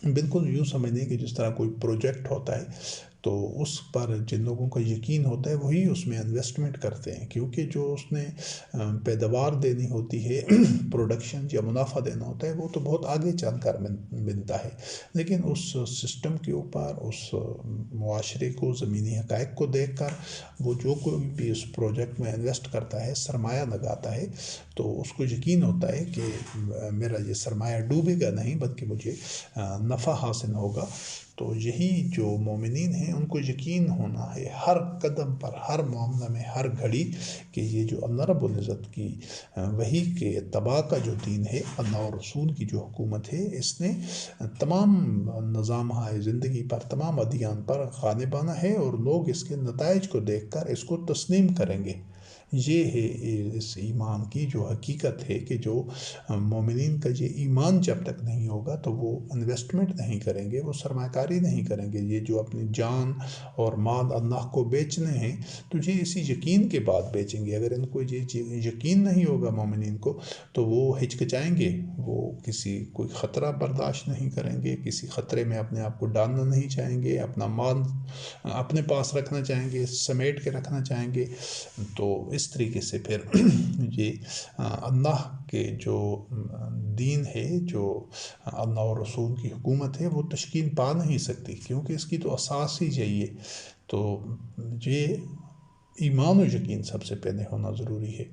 A: بالکل یوں سمجھیں کہ جس طرح کوئی پروجیکٹ ہوتا ہے تو اس پر جن لوگوں کا یقین ہوتا ہے وہی اس میں انویسٹمنٹ کرتے ہیں، کیونکہ جو اس نے پیداوار دینی ہوتی ہے، پروڈکشن یا منافع دینا ہوتا ہے، وہ تو بہت آگے چل کر ملتا ہے. لیکن اس سسٹم کے اوپر، اس معاشرے کو، زمینی حقائق کو دیکھ کر وہ جو کوئی بھی اس پروجیکٹ میں انویسٹ کرتا ہے، سرمایہ لگاتا ہے، تو اس کو یقین ہوتا ہے کہ میرا یہ سرمایہ ڈوبے گا نہیں بلکہ مجھے نفع حاصل ہوگا. تو یہی جو مومنین ہیں ان کو یقین ہونا ہے ہر قدم پر، ہر معاملہ میں، ہر گھڑی، کہ یہ جو اللہ رب العزت کی وحی کے اتباع کا جو دین ہے، اللہ اور رسول کی جو حکومت ہے، اس نے تمام نظام زندگی پر، تمام ادیان پر غالبانہ ہے، اور لوگ اس کے نتائج کو دیکھ کر اس کو تسلیم کریں گے. یہ ہے اس ایمان کی جو حقیقت ہے کہ جو مومنین کا یہ ایمان جب تک نہیں ہوگا تو وہ انویسٹمنٹ نہیں کریں گے، وہ سرمایہ کاری نہیں کریں گے. یہ جو اپنی جان اور مال اللہ کو بیچنے ہیں تو یہ اسی یقین کے بعد بیچیں گے. اگر ان کو یہ یقین نہیں ہوگا مومنین کو تو وہ ہچکچائیں گے، وہ کوئی خطرہ برداشت نہیں کریں گے، کسی خطرے میں اپنے آپ کو ڈالنا نہیں چاہیں گے، اپنا مال اپنے پاس رکھنا چاہیں گے، سمیٹ کے رکھنا چاہیں گے. تو اس طریقے سے پھر یہ اللہ کے جو دین ہے، جو اللہ اور رسول کی حکومت ہے، وہ تشکیل پا نہیں سکتی، کیونکہ اس کی تو اساس ہی یہی ہے. تو یہ ایمان و یقین سب سے پہلے ہونا ضروری ہے.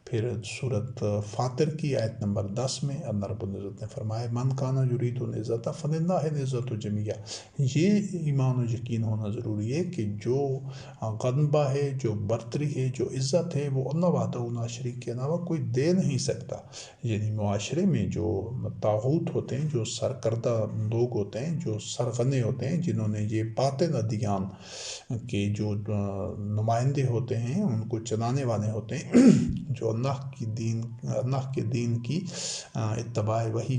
A: پھر سورۃ فاطر کی آیت نمبر 10 میں اللہ رب العزت نے فرمایا من کان یرید العزت فللہ العزت جمیعا. یہ ایمان و یقین ہونا ضروری ہے کہ جو غلبہ ہے، جو برتری ہے، جو عزت ہے، وہ اللہ وحدہ لا شریک کے علاوہ کوئی دے نہیں سکتا. یعنی معاشرے میں جو طاغوت ہوتے ہیں، جو سرکردہ لوگ ہوتے ہیں، جو سرغنے ہوتے ہیں، جنہوں نے یہ باطل ادیان کے جو نمائندے ہوتے ہیں، ان کو چلانے والے ہوتے ہیں، جو اللہ کے دین کی اتباع وحی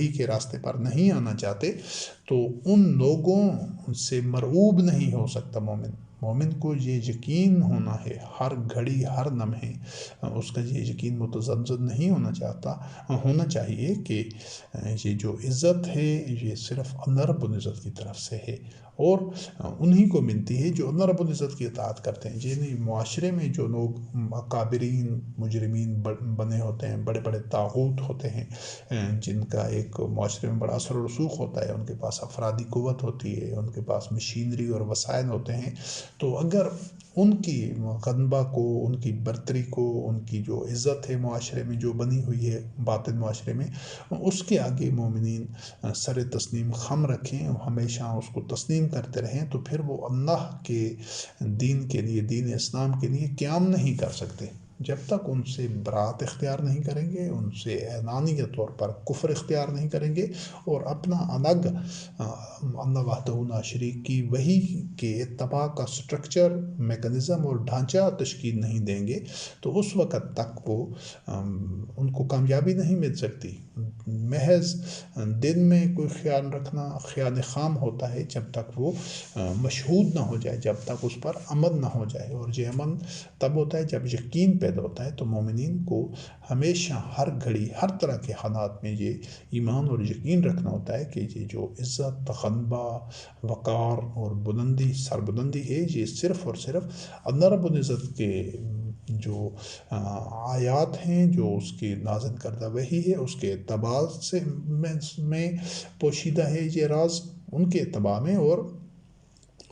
A: کے راستے پر نہیں آنا چاہتے، تو ان لوگوں سے مرعوب نہیں ہو سکتا مومن کو یہ یقین ہونا ہے ہر گھڑی، ہر لمحے اس کا یہ یقین متزلزل نہیں ہونا چاہیے کہ یہ جو عزت ہے یہ صرف اللہ رب العزت کی طرف سے ہے، اور انہی کو ملتی ہے جو اللہ رب العزت کی اطاعت کرتے ہیں. یعنی معاشرے میں جو لوگ اکابرین، مجرمین بنے ہوتے ہیں، بڑے بڑے طاغوت ہوتے ہیں، جن کا ایک معاشرے میں بڑا اثر و رسوخ ہوتا ہے، ان کے پاس افرادی قوت ہوتی ہے، ان کے پاس مشینری اور وسائل ہوتے ہیں، تو اگر ان کی غلبہ کو، ان کی برتری کو، ان کی جو عزت ہے معاشرے میں جو بنی ہوئی ہے باطن معاشرے میں، اس کے آگے مومنین سر تسلیم خم رکھیں، ہمیشہ اس کو تسلیم کرتے رہیں، تو پھر وہ اللہ کے دین کے لیے، دین اسلام کے لیے قیام نہیں کر سکتے. جب تک ان سے برات اختیار نہیں کریں گے، ان سے اعلانیہ طور پر کفر اختیار نہیں کریں گے، اور اپنا الگ اللہ وحدہ لا شریک کی وحی کے اتباع کا سٹرکچر، میکنزم اور ڈھانچہ تشکیل نہیں دیں گے، تو اس وقت تک وہ ان کو کامیابی نہیں مل سکتی. محض دل میں کوئی خیال رکھنا خیال خام ہوتا ہے جب تک وہ مشہود نہ ہو جائے، جب تک اس پر عمل نہ ہو جائے. اور یہ عمل تب ہوتا ہے جب یقین پیدا ہوتا ہے. تو مومنین کو ہمیشہ ہر گھڑی، ہر طرح کے حالات میں یہ ایمان اور یقین رکھنا ہوتا ہے کہ یہ جو عزت، غلبہ، وقار اور سربلندی ہے، یہ صرف اور صرف اللہ رب العزت کے جو آیات ہیں، جو اس کی نازل کردہ وحی ہے، اس کے اتباع سے میں پوشیدہ ہے یہ راز، ان کے اتباع میں. اور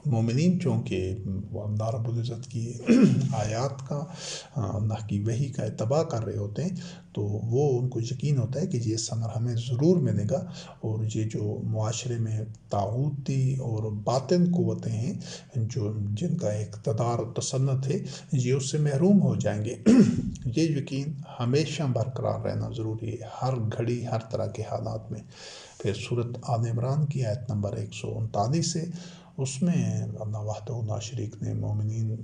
A: مومنین چونکہ اللہ رب العزت کی آیات کا، اللہ کی وحی کا اتباع کر رہے ہوتے ہیں، تو وہ ان کو یقین ہوتا ہے کہ یہ ثمر ہمیں ضرور ملے گا، اور یہ جو معاشرے میں طاغوتی اور باطن قوتیں ہیں، جن کا اقتدار و تسلط ہے، یہ اس سے محروم ہو جائیں گے. یہ یقین ہمیشہ برقرار رہنا ضروری ہے، ہر گھڑی، ہر طرح کے حالات میں. پھر سورۃ آل عمران کی آیت نمبر 139 سے، اس میں اللہ وحدہ لا شریک نے مومنین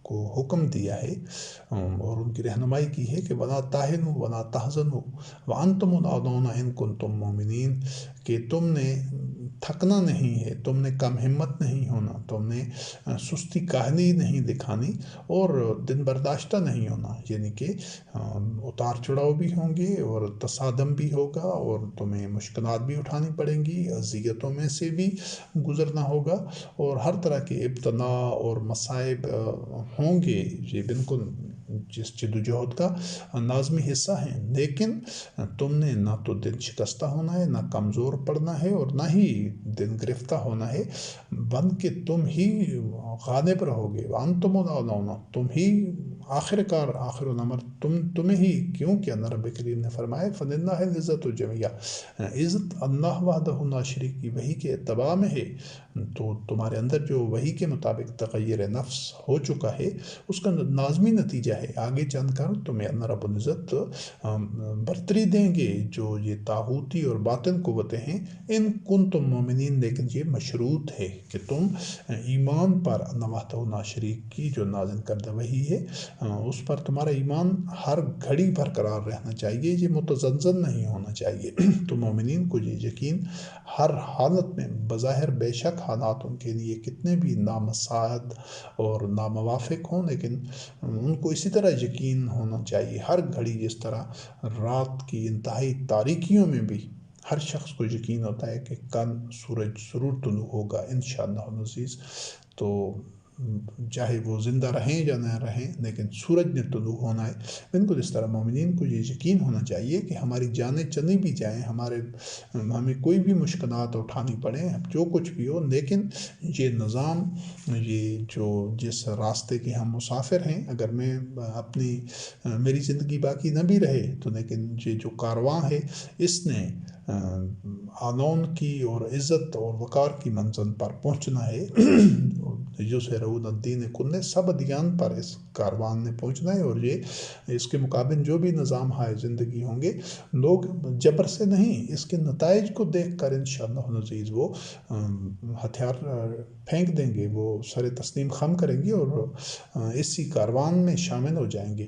A: کو حکم دیا ہے اور ان کی رہنمائی کی ہے کہ وَلَا تَهِنُوا وَلَا تَحْزَنُوا وَأَنْتُمُ الْأَعْلَوْنَ إِن كُنتُم مُؤْمِنِينَ، کہ تم نے تھکنا نہیں ہے، تم نے کم ہمت نہیں ہونا، تم نے سستی کاہلی نہیں دکھانی اور دن برداشتہ نہیں ہونا، یعنی کہ اتار چڑھاؤ بھی ہوں گے اور تصادم بھی ہوگا اور تمہیں مشکلات بھی اٹھانی پڑیں گی، اذیتوں میں سے بھی گزرنا ہوگا اور ہر طرح کے ابتلا اور مصائب ہوں گے، یہ بالکل جس جدوجہد کا لازمی حصہ ہیں، لیکن تم نے نہ تو دل شکستہ ہونا ہے، نہ کمزور پڑنا ہے اور نہ ہی دل گرفتہ ہونا ہے، بلکہ تم ہی غالب رہو گے، وانتم الاعلون، تم ہی آخر کار، آخر الامر تمہیں ہی، کیونکہ اللہ رب کریم نے فرمایا فَلِلَّهِ الْعِزَّةُ جَمِيعًا، عزت اللہ وحدہ لا شریک کی وحی کے اتباع میں ہے۔ تو تمہارے اندر جو وحی کے مطابق تغیر نفس ہو چکا ہے، اس کا لازمی نتیجہ ہے آگے چل کر تمہیں اللہ رب العزت برتری دیں گے، جو یہ طاغوتی اور باطن قوتیں ہیں، ان کن تم مومنین، لیکن یہ مشروط ہے کہ تم ایمان پر اللہ وحدہ لا شریک کی جو نازل کردہ وحی ہے اس پر تمہارا ایمان ہر گھڑی برقرار رہنا چاہیے، یہ متزلزل نہیں ہونا چاہیے۔ تو مومنین کو یہ یقین ہر حالت میں، بظاہر بے شک حالات ان کے لیے کتنے بھی نامساعد اور ناموافق ہوں، لیکن ان کو اسی طرح یقین ہونا چاہیے ہر گھڑی، جس طرح رات کی انتہائی تاریکیوں میں بھی ہر شخص کو یقین ہوتا ہے کہ کل سورج ضرور طلوع ہوگا انشاءاللہ العزیز، تو چاہے وہ زندہ رہیں یا نہ رہیں لیکن سورج نے طلوع ہونا ہے۔ بالکل اس طرح مومنین کو یہ یقین ہونا چاہیے کہ ہماری جانیں چلی بھی جائیں، ہمیں کوئی بھی مشکلات اٹھانی پڑیں، جو کچھ بھی ہو، لیکن یہ نظام، یہ جس راستے کے ہم مسافر ہیں، اگر میری زندگی باقی نہ بھی رہے تو لیکن یہ جو کارواں ہے اس نے آلون کی اور عزت اور وقار کی منزل پر پہنچنا ہے، یسرون الدین کلہ، سب ادیان پر اس کاروان نے پہنچنا ہے، اور یہ اس کے مقابل جو بھی نظام ہائے زندگی ہوں گے، لوگ جبر سے نہیں، اس کے نتائج کو دیکھ کر انشاءاللہ العزیز وہ ہتھیار پھینک دیں گے، وہ سر تسلیم خم کریں گے اور اسی کاروان میں شامل ہو جائیں گے۔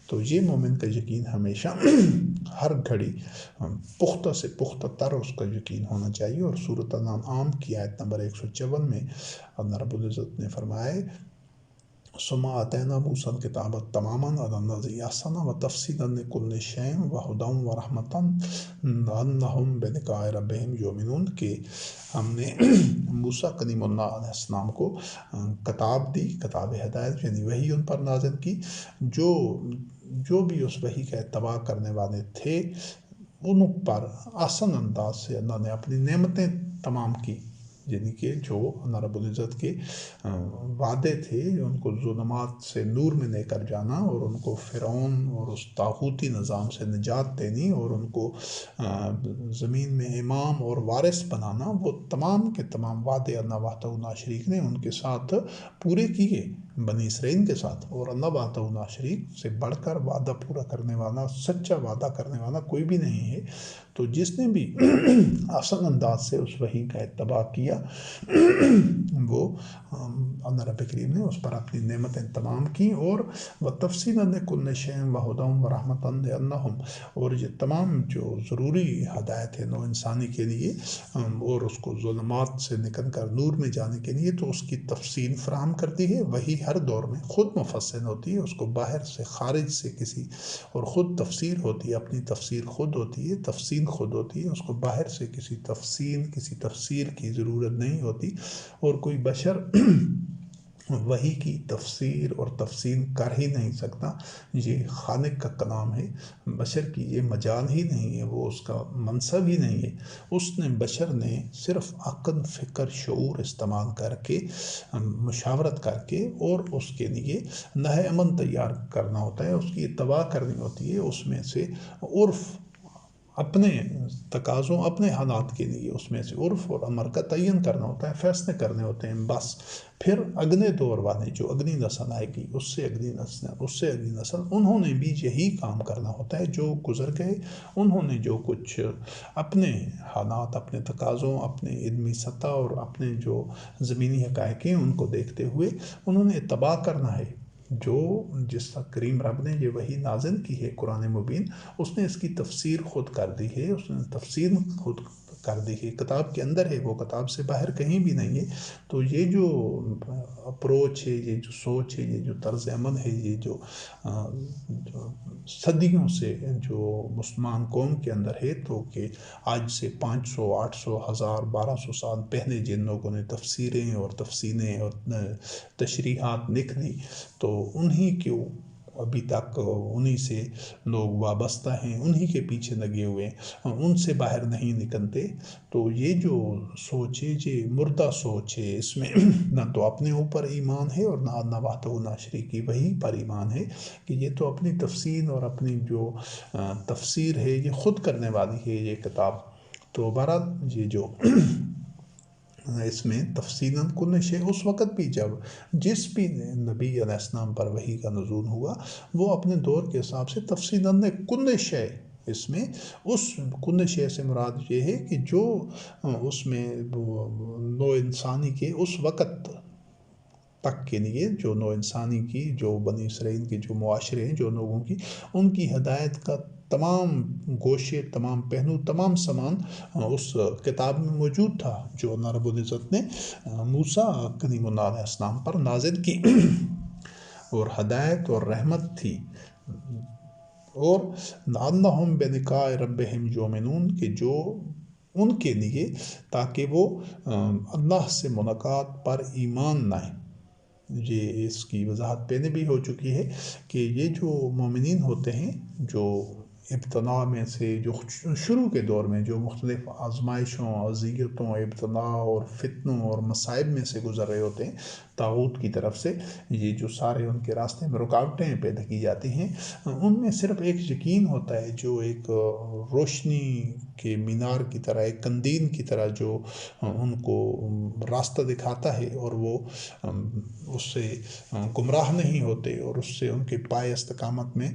A: تو یہ مومن کا یقین ہمیشہ ہر گھڑی پختہ سے پختہ تر اس کا یقین ہونا چاہیے۔ اور سورۃ الانعام کی آیت نمبر 154 میں اللہ رب العزت نے فرمایا ثم آتینا موسیٰ الکتاب تماما علی الذی احسن وتفصیلا لکل شیء وہدی ورحمۃ لعلہم بلقاء ربہم یؤمنون، کہ ہم نے موسیٰ کلیم اللہ علیہ السلام کو کتاب دی، کتاب ہدایت یعنی وحی ان پر نازل کی، جو بھی اس وحی کا اتباع کرنے والے تھے ان پر آسان انداز سے اللہ نے اپنی نعمتیں تمام کی، یعنی کہ جو اللہ رب العزت کے وعدے تھے، ان کو ظلمات سے نور میں لے کر جانا اور ان کو فرعون اور اس طاغوتی نظام سے نجات دینی اور ان کو زمین میں امام اور وارث بنانا، وہ تمام کے تمام وعدے اللہ وحدہ لا شریک نے ان کے ساتھ پورے کیے، بنی اسرائیل کے ساتھ، اور اللہ وحدہ لا شریک سے بڑھ کر وعدہ پورا کرنے والا، سچا وعدہ کرنے والا کوئی بھی نہیں ہے۔ تو جس نے بھی آسان انداز سے اس وحی کا اتباع کیا وہ اللہ رب کریم نے اس پر اپنی نعمتیں تمام کی، اور وَتَفْصِيلًا لِكُلِّ شَيْءٍ وَهُدًى وَرَحْمَةً لِّأَنَّهُمْ، اور یہ تمام جو ضروری ہدایت ہے نو انسانی کے لیے اور اس کو ظلمات سے نکل کر نور میں جانے کے لیے، تو اس کی تفصیل فراہم کرتی ہے۔ وہی ہر دور میں خود مفصل ہوتی ہے، اس کو باہر سے، خارج سے کسی، اور خود تفسیر ہوتی ہے، اپنی تفسیر خود ہوتی ہے، تفصیل خود ہوتی ہے، اس کو باہر سے کسی تفسیر کی ضرورت نہیں ہوتی، اور کوئی بشر وحی کی تفسیر اور تفصیل کر ہی نہیں سکتا، یہ خالق کا کلام ہے، بشر کی یہ مجال ہی نہیں ہے، وہ اس کا منصب ہی نہیں ہے۔ بشر نے صرف عقل، فکر، شعور استعمال کر کے، مشاورت کر کے، اور اس کے لیے نہج عمل تیار کرنا ہوتا ہے، اس کی اتباع کرنی ہوتی ہے، اس میں سے عرف، اپنے تقاضوں، اپنے حالات کے لیے اس میں سے عرف اور امر کا تعین کرنا ہوتا ہے، فیصلے کرنے ہوتے ہیں، بس پھر اگلے دور والے جو اگلی نسل آئے گی، اس سے اگلی نسل، انہوں نے بھی یہی کام کرنا ہوتا ہے، جو گزر گئے انہوں نے جو کچھ اپنے حالات، اپنے تقاضوں، اپنے علمی سطح اور اپنے جو زمینی حقائق ہیں ان کو دیکھتے ہوئے انہوں نے اتباع کرنا ہے۔ جس کریم رب نے یہ وحی نازل کی ہے قرآن مبین، اس نے اس کی تفسیر خود کر دی ہے، اس نے تفسیر خود کر دی ہے، کتاب کے اندر ہے، وہ کتاب سے باہر کہیں بھی نہیں ہے۔ تو یہ جو اپروچ ہے، یہ جو سوچ ہے، یہ جو طرز عمل ہے، یہ جو صدیوں سے جو مسلمان قوم کے اندر ہے، تو کہ آج سے 500 800 1000 1200 سال پہلے جن لوگوں نے تفسیریں اور تفسیریں اور تشریحات لکھی، تو انہی کیوں ابھی تک انہی سے لوگ وابستہ ہیں، انہی کے پیچھے لگے ہوئے ہیں، ان سے باہر نہیں نکلتے۔ تو یہ جو سوچ ہے، یہ مردہ سوچ ہے، اس میں نہ تو اپنے اوپر ایمان ہے اور نہ وحدہ لا شریک وہی پر ایمان ہے، کہ یہ تو اپنی تفسیر اور اپنی جو تفسیر ہے یہ خود کرنے والی ہے یہ کتاب۔ تو بہرحال یہ جو اس میں تفصیلاً کل شے، اس وقت بھی جب جس بھی نبی علیہ السلام پر وحی کا نزول ہوا، وہ اپنے دور کے حساب سے تفصیلاً کل شے، اس میں اس کل شے سے مراد یہ ہے کہ جو اس میں نوع انسانی کے اس وقت تک کے لیے، جو نوع انسانی کی، جو بنی اسرائیل کے جو معاشرے ہیں، جو لوگوں کی، ان کی ہدایت کا تمام گوشے، تمام پہلو، تمام سامان اس کتاب میں موجود تھا، جو اللہ رب العزت نے موسیٰ کلیم اللہ علیہ السلام پر نازل کی، اور ہدایت اور رحمت تھی، اور لعلہم بلقاء ربہم یؤمنون، کہ جو ان کے لیے تاکہ وہ اللہ سے ملاقات پر ایمان لائیں۔ یہ اس کی وضاحت پہلے بھی ہو چکی ہے کہ یہ جو مومنین ہوتے ہیں، جو ابتلاء میں سے، جو شروع کے دور میں جو مختلف آزمائشوں، اذیتوں، ابتلاء اور فتنوں اور مصائب میں سے گزر رہے ہوتے ہیں، طاغوت کی طرف سے یہ جو سارے ان کے راستے میں رکاوٹیں پیدا کی جاتی ہیں، ان میں صرف ایک یقین ہوتا ہے، جو ایک روشنی کے مینار کی طرح، ایک قندیل کی طرح، جو ان کو راستہ دکھاتا ہے، اور وہ اس سے گمراہ نہیں ہوتے، اور اس سے ان کے پائے استقامت میں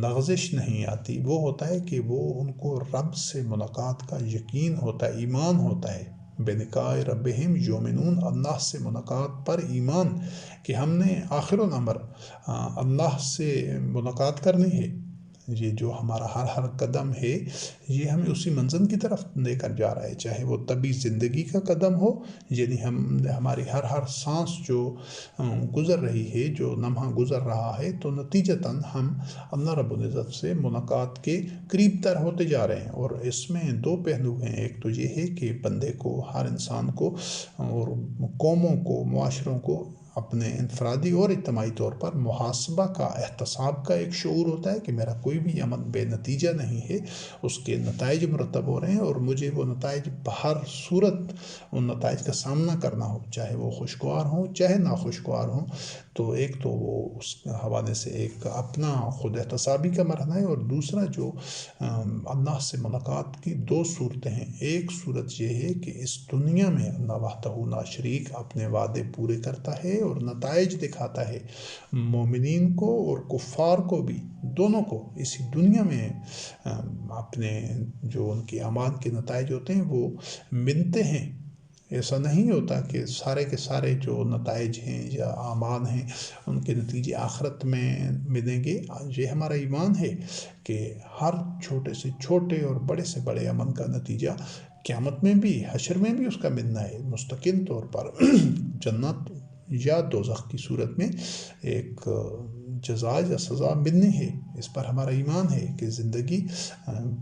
A: لغزش نہیں آتی۔ وہ ہوتا ہے کہ وہ ان کو رب سے ملاقات کا یقین ہوتا ہے، ایمان ہوتا ہے، بلقاء ربہم یؤمنون، اللہ سے ملاقات پر ایمان، کہ ہم نے آخر الامر اللہ سے ملاقات کرنی ہے۔ یہ جو ہمارا ہر قدم ہے، یہ ہمیں اسی منزل کی طرف لے کر جا رہا ہے، چاہے وہ طبی زندگی کا قدم ہو، یعنی ہماری ہر سانس جو گزر رہی ہے، جو لمحہ گزر رہا ہے، تو نتیجتاً ہم اللہ رب العزت سے ملاقات کے قریب تر ہوتے جا رہے ہیں۔ اور اس میں دو پہلو ہیں، ایک تو یہ ہے کہ بندے کو، ہر انسان کو اور قوموں کو، معاشروں کو اپنے انفرادی اور اجتماعی طور پر محاسبہ کا، احتساب کا ایک شعور ہوتا ہے، کہ میرا کوئی بھی عمل بے نتیجہ نہیں ہے، اس کے نتائج مرتب ہو رہے ہیں، اور مجھے وہ نتائج بہر صورت ان نتائج کا سامنا کرنا ہو، چاہے وہ خوشگوار ہوں چاہے ناخوشگوار ہوں۔ تو ایک تو وہ اس حوالے سے ایک اپنا خود احتسابی کا مرحلہ ہے، اور دوسرا جو اللہ سے ملاقات کی دو صورتیں ہیں۔ ایک صورت یہ ہے کہ اس دنیا میں اللہ وحدہ لا شریک اپنے وعدے پورے کرتا ہے اور نتائج دکھاتا ہے، مومنین کو اور کفار کو بھی، دونوں کو اسی دنیا میں اپنے جو ان کے اعمال کے نتائج ہوتے ہیں وہ ملتے ہیں۔ ایسا نہیں ہوتا کہ سارے کے سارے جو نتائج ہیں یا اعمال ہیں، ان کے نتیجے آخرت میں ملیں گے۔ یہ ہمارا ایمان ہے کہ ہر چھوٹے سے چھوٹے اور بڑے سے بڑے عمل کا نتیجہ قیامت میں بھی، حشر میں بھی اس کا ملنا ہے، مستقل طور پر جنت یا دوزخ کی صورت میں ایک جزا یا سزا ملنی ہے۔ اس پر ہمارا ایمان ہے کہ زندگی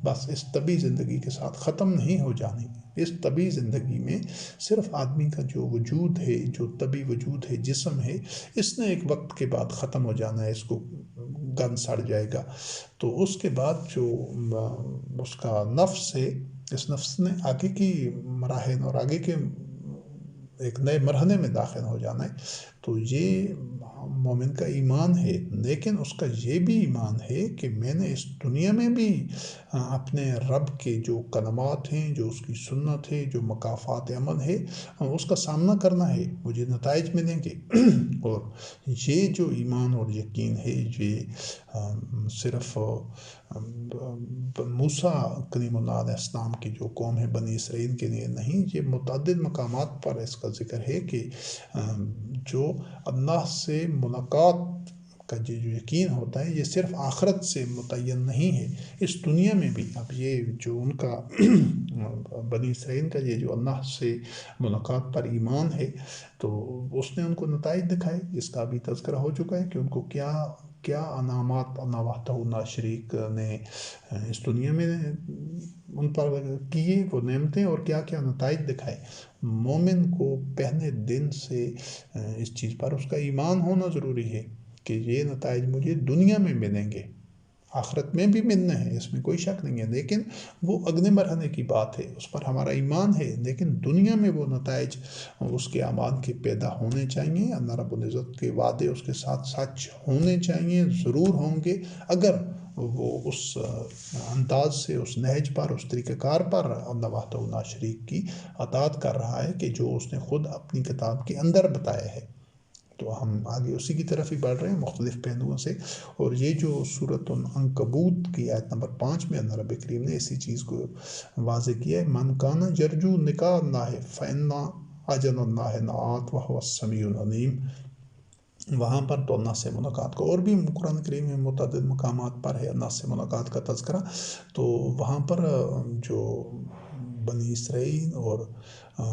A: بس اس طبی زندگی کے ساتھ ختم نہیں ہو جانی۔ اس طبی زندگی میں صرف آدمی کا جو وجود ہے، جو طبی وجود ہے، جسم ہے، اس نے ایک وقت کے بعد ختم ہو جانا ہے، اس کو گن سڑ جائے گا۔ تو اس کے بعد جو اس کا نفس ہے، اس نفس نے آگے کی مراحل اور آگے کے ایک نئے مرحلے میں داخل ہو جانا ہے۔ تو یہ مومن کا ایمان ہے، لیکن اس کا یہ بھی ایمان ہے کہ میں نے اس دنیا میں بھی اپنے رب کے جو کلمات ہیں، جو اس کی سنت ہے، جو مکافات عمل ہے، اس کا سامنا کرنا ہے، مجھے نتائج ملیں گے۔ اور یہ جو ایمان اور یقین ہے، یہ صرف موسیٰ کلیم اللہ علیہ السلام کی جو قوم ہے بنی اسرائیل کے لیے نہیں، یہ متعدد مقامات پر اس کا ذکر ہے کہ جو اللہ سے ملاقات کا جو یقین ہوتا ہے یہ صرف آخرت سے متعین نہیں ہے، اس دنیا میں بھی۔ اب یہ جو ان کا بنی اسرائیل کا یہ جو اللہ سے ملاقات پر ایمان ہے، تو اس نے ان کو نتائج دکھائے، جس کا بھی تذکرہ ہو چکا ہے کہ ان کو کیا انعامات اللہ وحدہ لا شریک نے اس دنیا میں ان پر کیے، وہ نعمتیں، اور کیا کیا نتائج دکھائے۔ مومن کو پہلے دن سے اس چیز پر اس کا ایمان ہونا ضروری ہے کہ یہ نتائج مجھے دنیا میں ملیں گے، آخرت میں بھی ملنا ہے، اس میں کوئی شک نہیں ہے، لیکن وہ اگلے مرحلے کی بات ہے، اس پر ہمارا ایمان ہے، لیکن دنیا میں وہ نتائج اس کے اعمال کے پیدا ہونے چاہیے۔ اللہ رب العزت کے وعدے اس کے ساتھ سچ ہونے چاہیے، ضرور ہوں گے، اگر وہ اس انداز سے، اس نہج پر، اس طریقہ کار پر اللہ وحدہ لا شریک کی اطاعت کر رہا ہے کہ جو اس نے خود اپنی کتاب کے اندر بتایا ہے۔ تو ہم آگے اسی کی طرف ہی بڑھ رہے ہیں مختلف پہلوؤں سے، اور یہ جو سورۃ العنکبوت کی آیت نمبر 5 میں اللہ رب کریم نے اسی چیز کو واضح کیا ہے، من کان یرجو لقاء اللہ فإن اجل اللہ لآت وہو السمیع العلیم۔ وہاں پر تو اللہ سے ملاقات کو، اور بھی قرآن کریم میں متعدد مقامات پر ہے اللہ سے ملاقات کا تذکرہ، تو وہاں پر جو بنی اسرائیل اور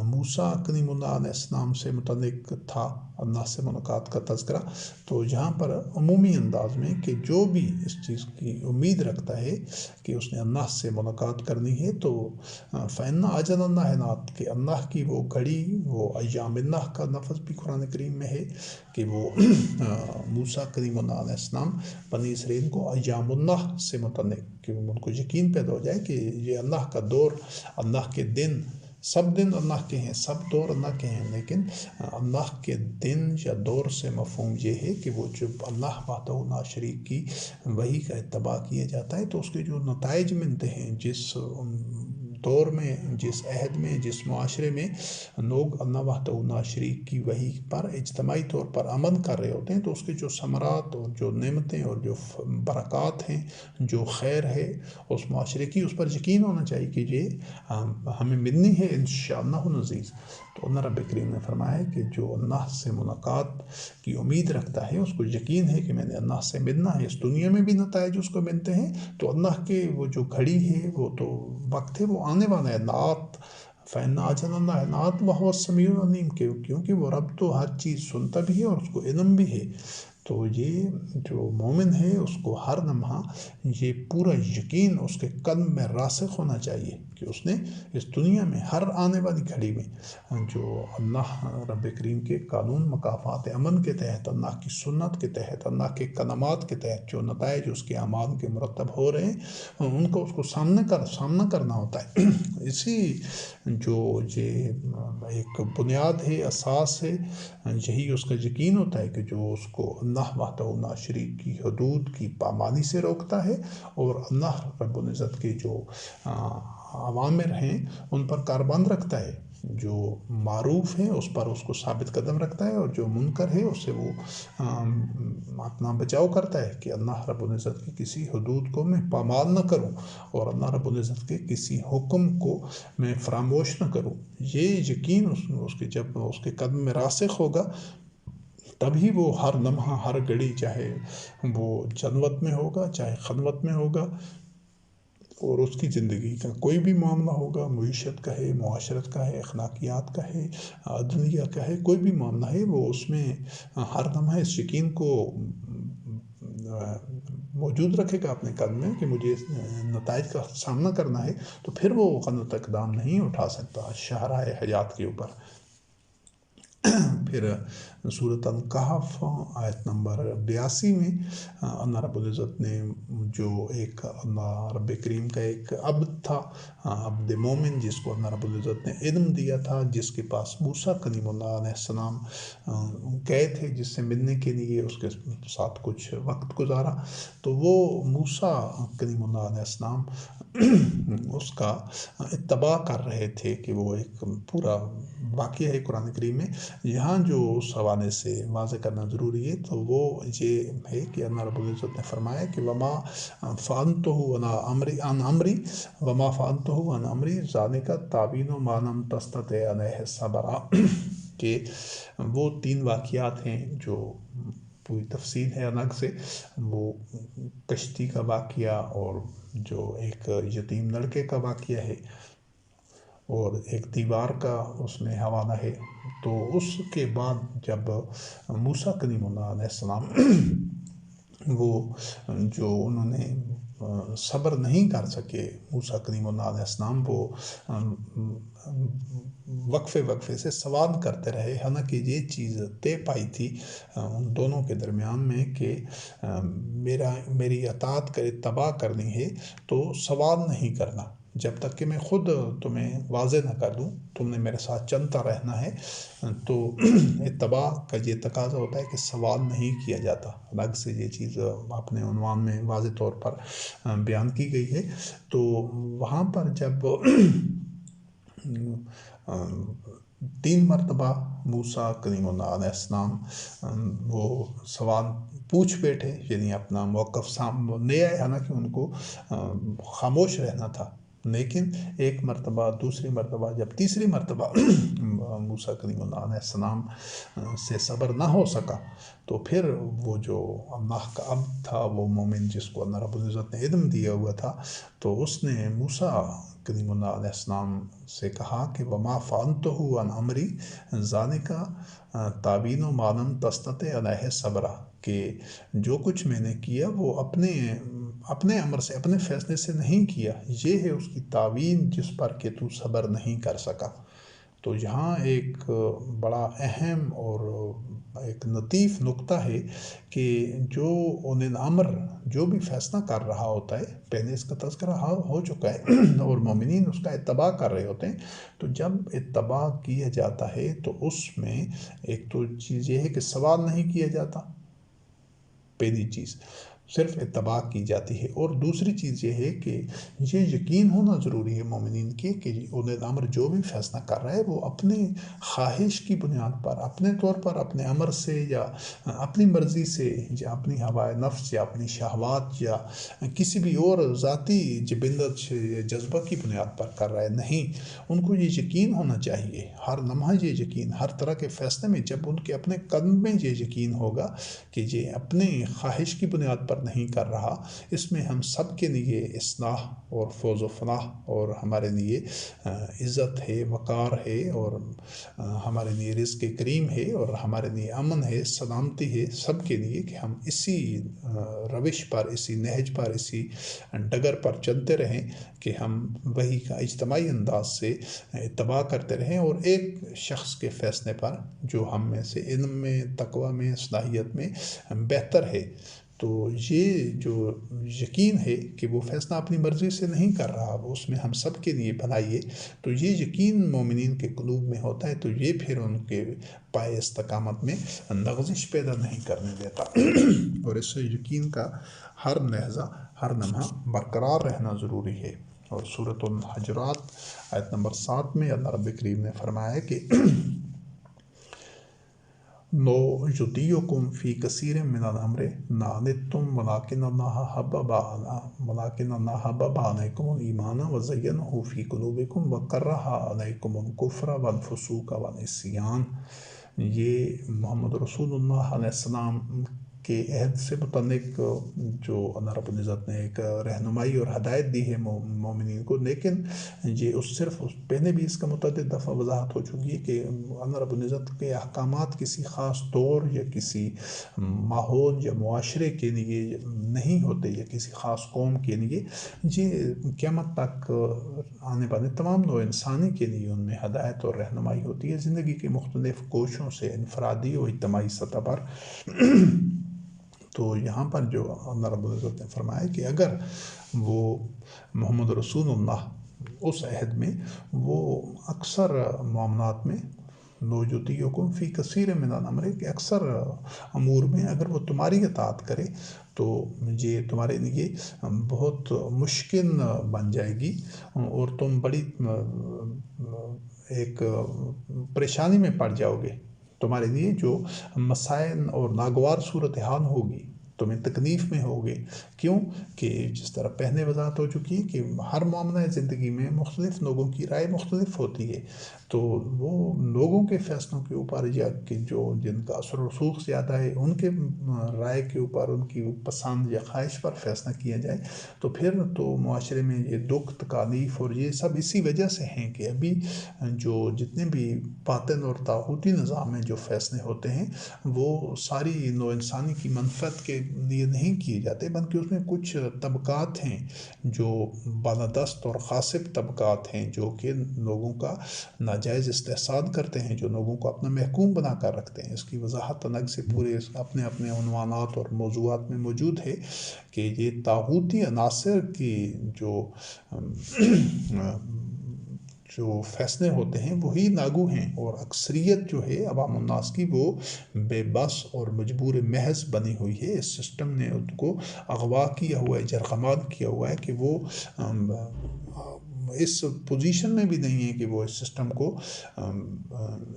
A: موسیٰ کلیم اللہ علیہ السلام سے متعلق تھا اللہ سے ملاقات کا تذکرہ، تو جہاں پر عمومی انداز میں کہ جو بھی اس چیز کی امید رکھتا ہے کہ اس نے اللہ سے ملاقات کرنی ہے، تو فإن أجل اللہ لآت، کہ اللہ کی وہ گھڑی، وہ ایام اللہ کا لفظ بھی قرآن کریم میں ہے کہ وہ موسیٰ کلیم اللہ علیہ السلام بنی اسرائیل کو ایام اللہ سے متعلق کہ ان کو یقین پیدا ہو جائے کہ یہ اللہ کا دور، اللہ کے دن، سب دن اللہ کے ہیں، سب دور اللہ کے ہیں، لیکن اللہ کے دن یا دور سے مفہوم یہ ہے کہ وہ جب اللہ وحدہ لا شریک کی وحی کا اتباع کیا جاتا ہے تو اس کے جو نتائج ملتے ہیں، جس دور میں، جس عہد میں، جس معاشرے میں لوگ اللہ وحدہ لا شریک کی وحی پر اجتماعی طور پر عمل کر رہے ہوتے ہیں، تو اس کے جو ثمرات اور جو نعمتیں اور جو برکات ہیں، جو خیر ہے اس معاشرے کی، اس پر یقین ہونا چاہیے کہ یہ ہمیں ملنی ہے انشاءاللہ العزیز۔ تو اللہ رب کریم نے فرمایا کہ جو اللہ سے ملاقات کی امید رکھتا ہے، اس کو یقین ہے کہ میں نے اللہ سے ملنا ہے، اس دنیا میں بھی نتائج اس کو ملتے ہیں، تو اللہ کے وہ جو گھڑی ہے، وہ تو وقت ہے، وہ آنے والا ہے، لآت فإن أجل اللہ لآت وہو السمیع العلیم، کیونکہ وہ رب تو ہر چیز سنتا بھی ہے اور اس کو علم بھی ہے۔ تو یہ جو مومن ہے اس کو ہر لمحہ یہ پورا یقین اس کے قلب میں راسخ ہونا چاہیے کہ اس نے اس دنیا میں ہر آنے والی گھڑی میں جو اللہ رب کریم کے قانون مقافات امن کے تحت، اللہ کی سنت کے تحت، اللہ کے کلمات کے تحت جو نتائج اس کے اعمال کے مرتب ہو رہے ہیں، ان کو اس کو سامنا کرنا ہوتا ہے۔ اسی جو یہ ایک بنیاد ہے، اساس ہے، یہی اس کا یقین ہوتا ہے کہ جو اس کو اللہ وحدہ لا شریک کی حدود کی پامالی سے روکتا ہے اور اللہ رب العزت کے جو اوامر ہیں ان پر کاربند رکھتا ہے، جو معروف ہے اس پر اس کو ثابت قدم رکھتا ہے، اور جو منکر ہے اس سے وہ اپنا بچاؤ کرتا ہے کہ اللہ رب العزت کی کسی حدود کو میں پامال نہ کروں اور اللہ رب العزت کے کسی حکم کو میں فراموش نہ کروں۔ یہ یقین اس کے جب اس کے قدم میں راسخ ہوگا، تبھی وہ ہر لمحہ، ہر گھڑی، چاہے وہ جلوت میں ہوگا، چاہے خلوت میں ہوگا، اور اس کی زندگی کا کوئی بھی معاملہ ہوگا، معیشت کا ہے، معاشرت کا ہے، اخلاقیات کا ہے، دنیا کا ہے، کوئی بھی معاملہ ہے، وہ اس میں ہر لمحہ اس یقین کو موجود رکھے گا اپنے قلب میں کہ مجھے نتائج کا سامنا کرنا ہے، تو پھر وہ غلط اقدام نہیں اٹھا سکتا شاہراہ حیات کے اوپر۔ پھر سورۃ الکہف آیت نمبر 82 میں اللہ رب العزت نے جو ایک اللہ رب کریم کا ایک عبد تھا، عبد مومن، جس کو اللہ رب العزت نے علم دیا تھا، جس کے پاس موسیٰ کلیم اللہ علیہ السلام گئے تھے، جس سے ملنے کے لیے اس کے ساتھ کچھ وقت گزارا، تو وہ موسیٰ کلیم اللہ علیہ السلام اس کا اتباع کر رہے تھے کہ وہ ایک پورا واقعہ ہے قرآن کریم میں۔ یہاں جو اس حوالے سے واضح کرنا ضروری ہے تو وہ یہ ہے کہ اللہ رب العزت نے فرمایا کہ وما فعلتہ عن امری وما فعلتہ عن امری ذالک تعویل ما لم تستطع علیہ صبرا، کہ وہ 3 واقعات ہیں جو پوری تفصیل ہے الگ سے، وہ کشتی کا واقعہ اور جو ایک یتیم لڑکے کا واقعہ ہے اور ایک دیوار کا اس میں حوالہ ہے۔ تو اس کے بعد جب موسیٰ کلیم اللہ علیہ السلام وہ جو انہوں نے صبر نہیں کر سکے، موسیٰ کلیم اللہ علیہ السلام وہ وقفے سے سوال کرتے رہے، حالانکہ یہ چیز طے پائی تھی ان دونوں کے درمیان میں کہ میری اطاعت کا اتباع کرنی ہے تو سوال نہیں کرنا، جب تک کہ میں خود تمہیں واضح نہ کر دوں، تم نے میرے ساتھ چلتا رہنا ہے۔ تو اتباع کا یہ تقاضا ہوتا ہے کہ سوال نہیں کیا جاتا، الگ سے یہ چیز اپنے عنوان میں واضح طور پر بیان کی گئی ہے۔ تو وہاں پر جب 3 مرتبہ موسیٰ کلیم اللہ علیہ السلام وہ سوال پوچھ بیٹھے، یعنی اپنا موقف سامنے آئے، حالانکہ ان کو خاموش رہنا تھا، لیکن ایک مرتبہ، دوسری مرتبہ، جب تیسری مرتبہ موسیٰ کلیم اللہ علیہ السلام سے صبر نہ ہو سکا تو پھر وہ جو اللہ کا عبد تھا، وہ مومن جس کو اللہ رب العزت نے علم دیا ہوا تھا، تو اس نے موسیٰ کلیم اللہ علیہ السلام سے کہا کہ وَمَا فَعَلْتُهُ عَنْ أَمْرِي ذَلِكَ تَعْوِيلُ مَا لَمْ تَسْتَطِعْ عَلَيْهِ صَبْرًا، کہ جو کچھ میں نے کیا وہ اپنے امر سے، اپنے فیصلے سے نہیں کیا، یہ ہے اس کی تعویل جس پر کہ تو صبر نہیں کر سکا۔ تو یہاں ایک بڑا اہم اور ایک لطیف نقطہ ہے کہ جو اولِ الامر جو بھی فیصلہ کر رہا ہوتا ہے، پہلے اس کا تذکرہ ہو چکا ہے اور مومنین اس کا اتباع کر رہے ہوتے ہیں، تو جب اتباع کیا جاتا ہے تو اس میں ایک تو چیز یہ ہے کہ سوال نہیں کیا جاتا، پہلی چیز صرف اتباع کی جاتی ہے، اور دوسری چیز یہ ہے کہ یہ یقین ہونا ضروری ہے مومنین کے کہ اولِ الامر جو بھی فیصلہ کر رہا ہے وہ اپنے خواہش کی بنیاد پر، اپنے طور پر، اپنے امر سے یا اپنی مرضی سے یا اپنی ہوائے نفس یا اپنی شہوات یا کسی بھی اور ذاتی جبلت یا جذبہ کی بنیاد پر کر رہا ہے، نہیں، ان کو یہ یقین ہونا چاہیے، ہر لمحہ یہ یقین، ہر طرح کے فیصلے میں جب ان کے اپنے قدم میں یہ یقین ہوگا کہ یہ اپنے خواہش کی بنیاد پر نہیں کر رہا، اس میں ہم سب کے لیے اصلاح اور فوز و فلاح اور ہمارے لیے عزت ہے، وقار ہے، اور ہمارے لیے رزق کریم ہے، اور ہمارے لیے امن ہے، سلامتی ہے، سب کے لیے کہ ہم اسی روش پر، اسی نہج پر، اسی ڈگر پر چلتے رہیں کہ ہم وہی کا اجتماعی انداز سے اتباع کرتے رہیں، اور ایک شخص کے فیصلے پر جو ہم میں سے علم میں، تقوی میں، صلاحیت میں بہتر ہے، تو یہ جو یقین ہے کہ وہ فیصلہ اپنی مرضی سے نہیں کر رہا، وہ اس میں ہم سب کے لیے بھلائی ہے، تو یہ یقین مومنین کے قلوب میں ہوتا ہے، تو یہ پھر ان کے پائے استقامت میں لغزش پیدا نہیں کرنے دیتا اور اس سے یقین کا ہر لحظہ، ہر لمحہ برقرار رہنا ضروری ہے۔ اور سورۃ الحجرات آیت نمبر 7 میں اللہ رب کریم نے فرمایا ہے کہ لو یطیعکم فی کثیر من الامر لعنتم ولکن اللہ حبب علیکم الایمان وزینہ فی قلوبکم وکرہ علیکم الکفر والفسوق والعصیان۔ یہ محمد رسول اللہ علیہ السلام کے عہد سے متعلق جو اللہ رب العزت نے ایک رہنمائی اور ہدایت دی ہے مومنین کو، لیکن یہ صرف پہلے بھی اس کا متعدد دفعہ وضاحت ہو چکی ہے کہ اللہ رب العزت کے احکامات کسی خاص دور یا کسی ماحول یا معاشرے کے لیے نہیں ہوتے یا کسی خاص قوم کے لیے، یہ قیامت تک آنے والے تمام نوع انسانی کے لیے ان میں ہدایت اور رہنمائی ہوتی ہے، زندگی کے مختلف کوشوں سے انفرادی اور اجتماعی سطح پر۔ تو یہاں پر جو اللہ رب العزت نے فرمایا کہ اگر وہ محمد رسول اللہ اس عہد میں وہ اکثر معاملات میں لو یطیعکم فی کثیر من الامر، کہ اکثر امور میں اگر وہ تمہاری اطاعت کرے تو یہ تمہارے لیے بہت مشکل بن جائے گی اور تم بڑی ایک پریشانی میں پڑ جاؤ گے، تمہارے لیے جو مسائل اور ناگوار صورتحال ہوگی، تمہیں تکلیف میں ہوگے۔ کیوں کہ جس طرح پہلے وضاحت ہو چکی ہے کہ ہر معاملہ زندگی میں مختلف لوگوں کی رائے مختلف ہوتی ہے، تو وہ لوگوں کے فیصلوں کے اوپر یا کہ جن کا اثر و رسوخ زیادہ ہے ان کے رائے کے اوپر، ان کی پسند یا خواہش پر فیصلہ کیا جائے تو پھر تو معاشرے میں یہ دکھ تکالیف اور یہ سب اسی وجہ سے ہیں کہ ابھی جو جتنے بھی باطن اور طاغوتی نظام میں جو فیصلے ہوتے ہیں وہ ساری نوع انسانی کی منفعت کے لیے نہیں کیے جاتے، بلکہ اس میں کچھ طبقات ہیں جو بالادست اور غاصب طبقات ہیں جو کہ لوگوں کا ناجائز استحصال کرتے ہیں، جو لوگوں کو اپنا محکوم بنا کر رکھتے ہیں۔ اس کی وضاحت الگ سے پورے اپنے اپنے عنوانات اور موضوعات میں موجود ہے کہ یہ طاغوتی عناصر کی جو فیصلے ہوتے ہیں وہی لاگو ہیں، اور اکثریت جو ہے عوام الناس کی وہ بے بس اور مجبور محض بنی ہوئی ہے۔ اس سسٹم نے ان کو اغوا کیا ہوا ہے، جرغمال کیا ہوا ہے کہ وہ اس پوزیشن میں بھی نہیں ہے کہ وہ اس سسٹم کو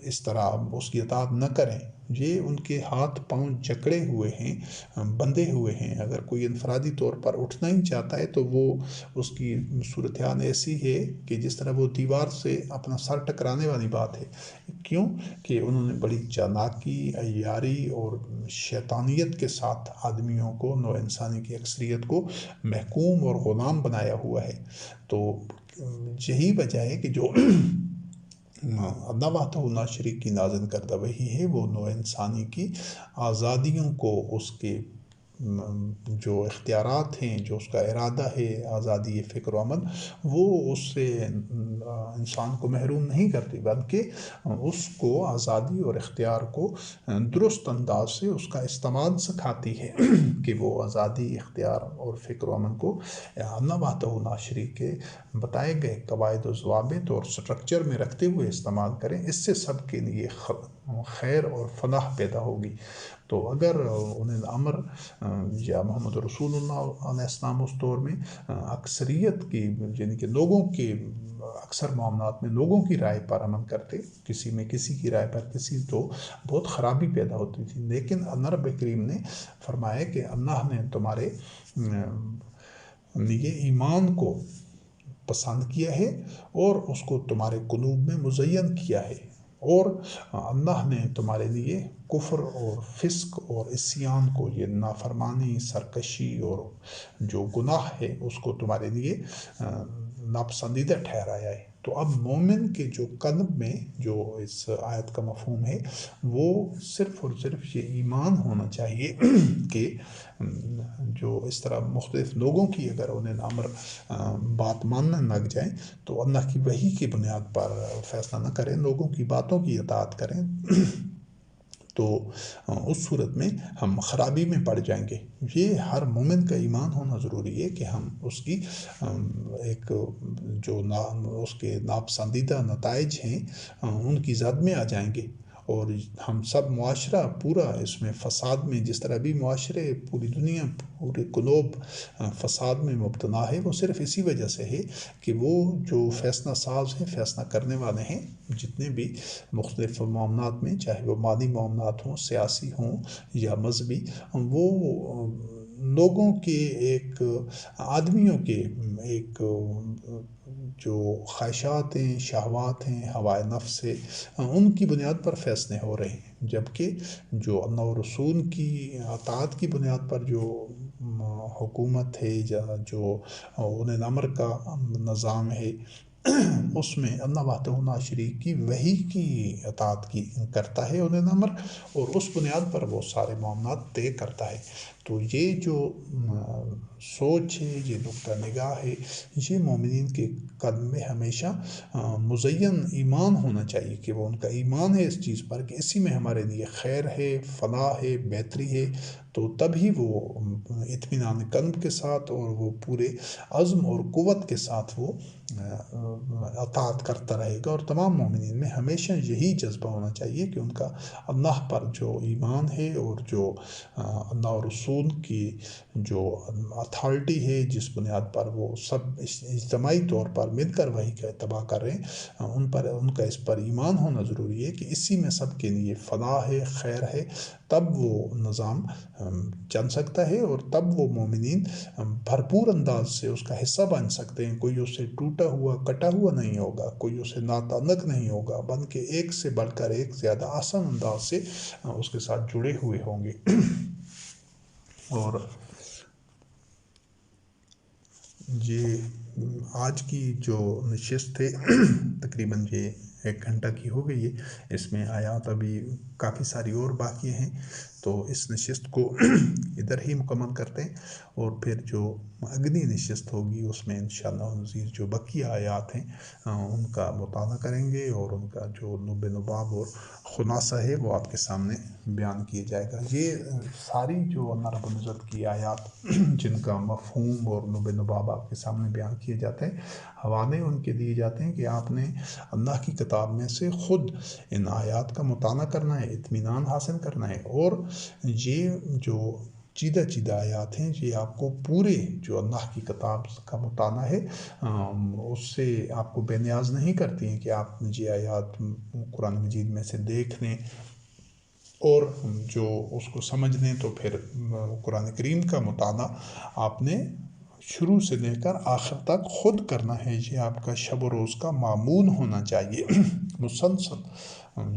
A: اس طرح اس کی اطاعت نہ کریں۔ یہ ان کے ہاتھ پاؤں جکڑے ہوئے ہیں، بندھے ہوئے ہیں۔ اگر کوئی انفرادی طور پر اٹھنا ہی چاہتا ہے تو وہ اس کی صورتحال ایسی ہے کہ جس طرح وہ دیوار سے اپنا سر ٹکرانے والی بات ہے۔ کیوں کہ انہوں نے بڑی چالاکی، عیاری اور شیطانیت کے ساتھ آدمیوں کو، نوع انسانی کی اکثریت کو محکوم اور غلام بنایا ہوا ہے۔ تو یہی وجہ ہے کہ جو اللہ وحدہ لا شریک کی نازل کردہ وحی ہے وہ نوع انسانی کی آزادیوں کو، اس کے جو اختیارات ہیں، جو اس کا ارادہ ہے، آزادی فکر و عمل، وہ اس سے انسان کو محروم نہیں کرتی، بلکہ اس کو آزادی اور اختیار کو درست انداز سے اس کا استعمال سکھاتی ہے کہ وہ آزادی، اختیار اور فکر و عمل کو اللہ وحدہ لا شریک کے بتائے گئے قواعد و ضوابط اور سٹرکچر میں رکھتے ہوئے استعمال کریں۔ اس سے سب کے لیے خیر اور فلاح پیدا ہوگی۔ تو اگر انہیں امر یا محمد رسول اللہ علیہ السلام اس دور میں اکثریت کی، یعنی کہ لوگوں کے اکثر معاملات میں لوگوں کی رائے پر عمل کرتے، کسی میں کسی کی رائے پر کسی، تو بہت خرابی پیدا ہوتی تھی۔ لیکن اللہ رب کریم نے فرمایا کہ اللہ نے تمہارے لیے ایمان کو پسند کیا ہے اور اس کو تمہارے قلوب میں مزین کیا ہے، اور اللہ نے تمہارے لیے کفر اور فسق اور عصیان کو، یہ نافرمانی، سرکشی اور جو گناہ ہے، اس کو تمہارے لیے ناپسندیدہ ٹھہرایا ہے۔ تو اب مومن کے جو قلب میں جو اس آیت کا مفہوم ہے وہ صرف اور صرف یہ ایمان ہونا چاہیے کہ جو اس طرح مختلف لوگوں کی اگر انہیں امر بات ماننے لگ جائیں تو اللہ کی وحی کی بنیاد پر فیصلہ نہ کریں، لوگوں کی باتوں کی اطاعت کریں، تو اس صورت میں ہم خرابی میں پڑ جائیں گے۔ یہ ہر مومن کا ایمان ہونا ضروری ہے کہ ہم اس کی ایک جو اس کے ناپسندیدہ نتائج ہیں ان کی زد میں آ جائیں گے، اور ہم سب معاشرہ پورا اس میں فساد میں، جس طرح بھی معاشرے پوری دنیا، پورے گلوب فساد میں مبتلا ہے، وہ صرف اسی وجہ سے ہے کہ وہ جو فیصلہ ساز ہیں، فیصلہ کرنے والے ہیں، جتنے بھی مختلف معاملات میں، چاہے وہ مالی معاملات ہوں، سیاسی ہوں یا مذہبی، وہ لوگوں کے ایک آدمیوں کے ایک جو خواہشات ہیں، شہوات ہیں، ہوائے نفس ہے، ان کی بنیاد پر فیصلے ہو رہے ہیں، جبکہ جو اللہ و رسول کی اطاعت کی بنیاد پر جو حکومت ہے یا جو انہیں امر کا نظام ہے، اس میں اللہ وحدہ لا شریک کی وحی کی اطاعت کی کرتا ہے انہیں امر، اور اس بنیاد پر وہ سارے معاملات طے کرتا ہے۔ تو یہ جو سوچ ہے، یہ نقطہ نگاہ ہے، یہ مومنین کے قلب میں ہمیشہ مزین ایمان ہونا چاہیے کہ وہ ان کا ایمان ہے اس چیز پر کہ اسی میں ہمارے لیے خیر ہے، فلاح ہے، بہتری ہے، تو تبھی وہ اطمینان قلب کے ساتھ اور وہ پورے عزم اور قوت کے ساتھ وہ اطاعت کرتا رہے گا۔ اور تمام مومنین میں ہمیشہ یہی جذبہ ہونا چاہیے کہ ان کا اللہ پر جو ایمان ہے اور جو اللہ اور رسول کی جو اتھارٹی ہے، جس بنیاد پر وہ سب اجتماعی طور پر مل کر وحی کا اتباع کر رہے ہیں، ان کا اس پر ایمان ہونا ضروری ہے کہ اسی میں سب کے لیے فلاح ہے، خیر ہے، تب وہ نظام چل سکتا ہے، اور تب وہ مومنین بھرپور انداز سے اس کا حصہ بن سکتے ہیں۔ کوئی اس سے ٹوٹا ہوا کٹا ہوا نہیں ہوگا، کوئی اس سے ناتعلق نہیں ہوگا، بلکہ ایک سے بڑھ کر ایک زیادہ آسان انداز سے اس کے ساتھ جڑے ہوئے ہوں گے۔ اور آج کی جو نشست ہے تقریباً 1 گھنٹہ کی ہو گئی ہے، اس میں آیات ابھی کافی ساری اور باقی ہیں، تو اس نشست کو ادھر ہی مکمل کرتے ہیں، اور پھر جو اگلی نشست ہوگی اس میں انشاءاللہ عزیز جو بقیہ آیات ہیں ان کا مطالعہ کریں گے، اور ان کا جو لب لباب اور خلاصہ ہے وہ آپ کے سامنے بیان کیا جائے گا۔ یہ ساری جو اللہ رب العزت کی آیات جن کا مفہوم اور لب لباب آپ کے سامنے بیان کیے جاتے ہیں، حوالے ان کے دیے جاتے ہیں کہ آپ نے اللہ کی کتاب میں سے خود ان آیات کا مطالعہ کرنا ہے، اطمینان حاصل کرنا ہے، اور یہ جو چیدہ آیات ہیں یہ آپ کو پورے جو اللہ کی کتاب کا مطالعہ ہے اس سے آپ کو بے نیاز نہیں کرتی ہیں کہ آپ یہ آیات قرآن مجید میں سے دیکھ لیں اور جو اس کو سمجھ لیں، تو پھر قرآن کریم کا مطالعہ آپ نے شروع سے لے کر آخر تک خود کرنا ہے۔ یہ آپ کا شب و روز کا معمول ہونا چاہیے، مسلسل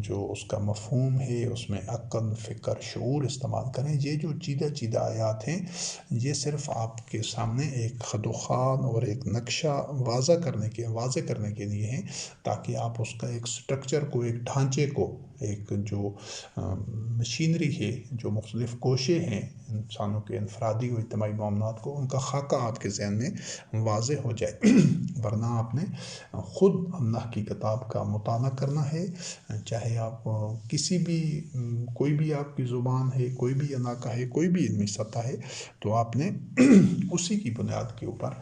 A: جو اس کا مفہوم ہے اس میں عقل، فکر، شعور استعمال کریں۔ یہ جو چیدہ آیات ہیں یہ صرف آپ کے سامنے ایک خد و خال اور ایک نقشہ واضح کرنے کے لیے ہیں، تاکہ آپ اس کا ایک سٹرکچر کو، ایک ڈھانچے کو، ایک جو مشینری ہے، جو مختلف کوشے ہیں انسانوں کے انفرادی و اجتماعی معاملات کو، ان کا خاکہ آپ کے ذہن میں واضح ہو جائے۔ ورنہ آپ نے خود اللہ کی کتاب کا مطالعہ کرنا ہے، چاہے آپ کوئی بھی آپ کی زبان ہے، کوئی بھی علاقہ ہے، کوئی بھی علمی سطح ہے، تو آپ نے اسی کی بنیاد کے اوپر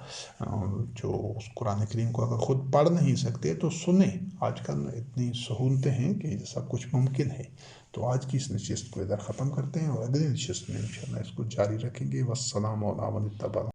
A: جو اس قرآن کریم کو اگر خود پڑھ نہیں سکتے تو سنیں۔ آج کل اتنی سہولتیں ہیں کہ یہ سب کچھ ممکن ہے۔ تو آج کی اس نشست کو ادھر ختم کرتے ہیں، اور اگلی نشست میں انشاءاللہ اس کو جاری رکھیں گے۔ والسلام علیکم ورحمۃ اللہ۔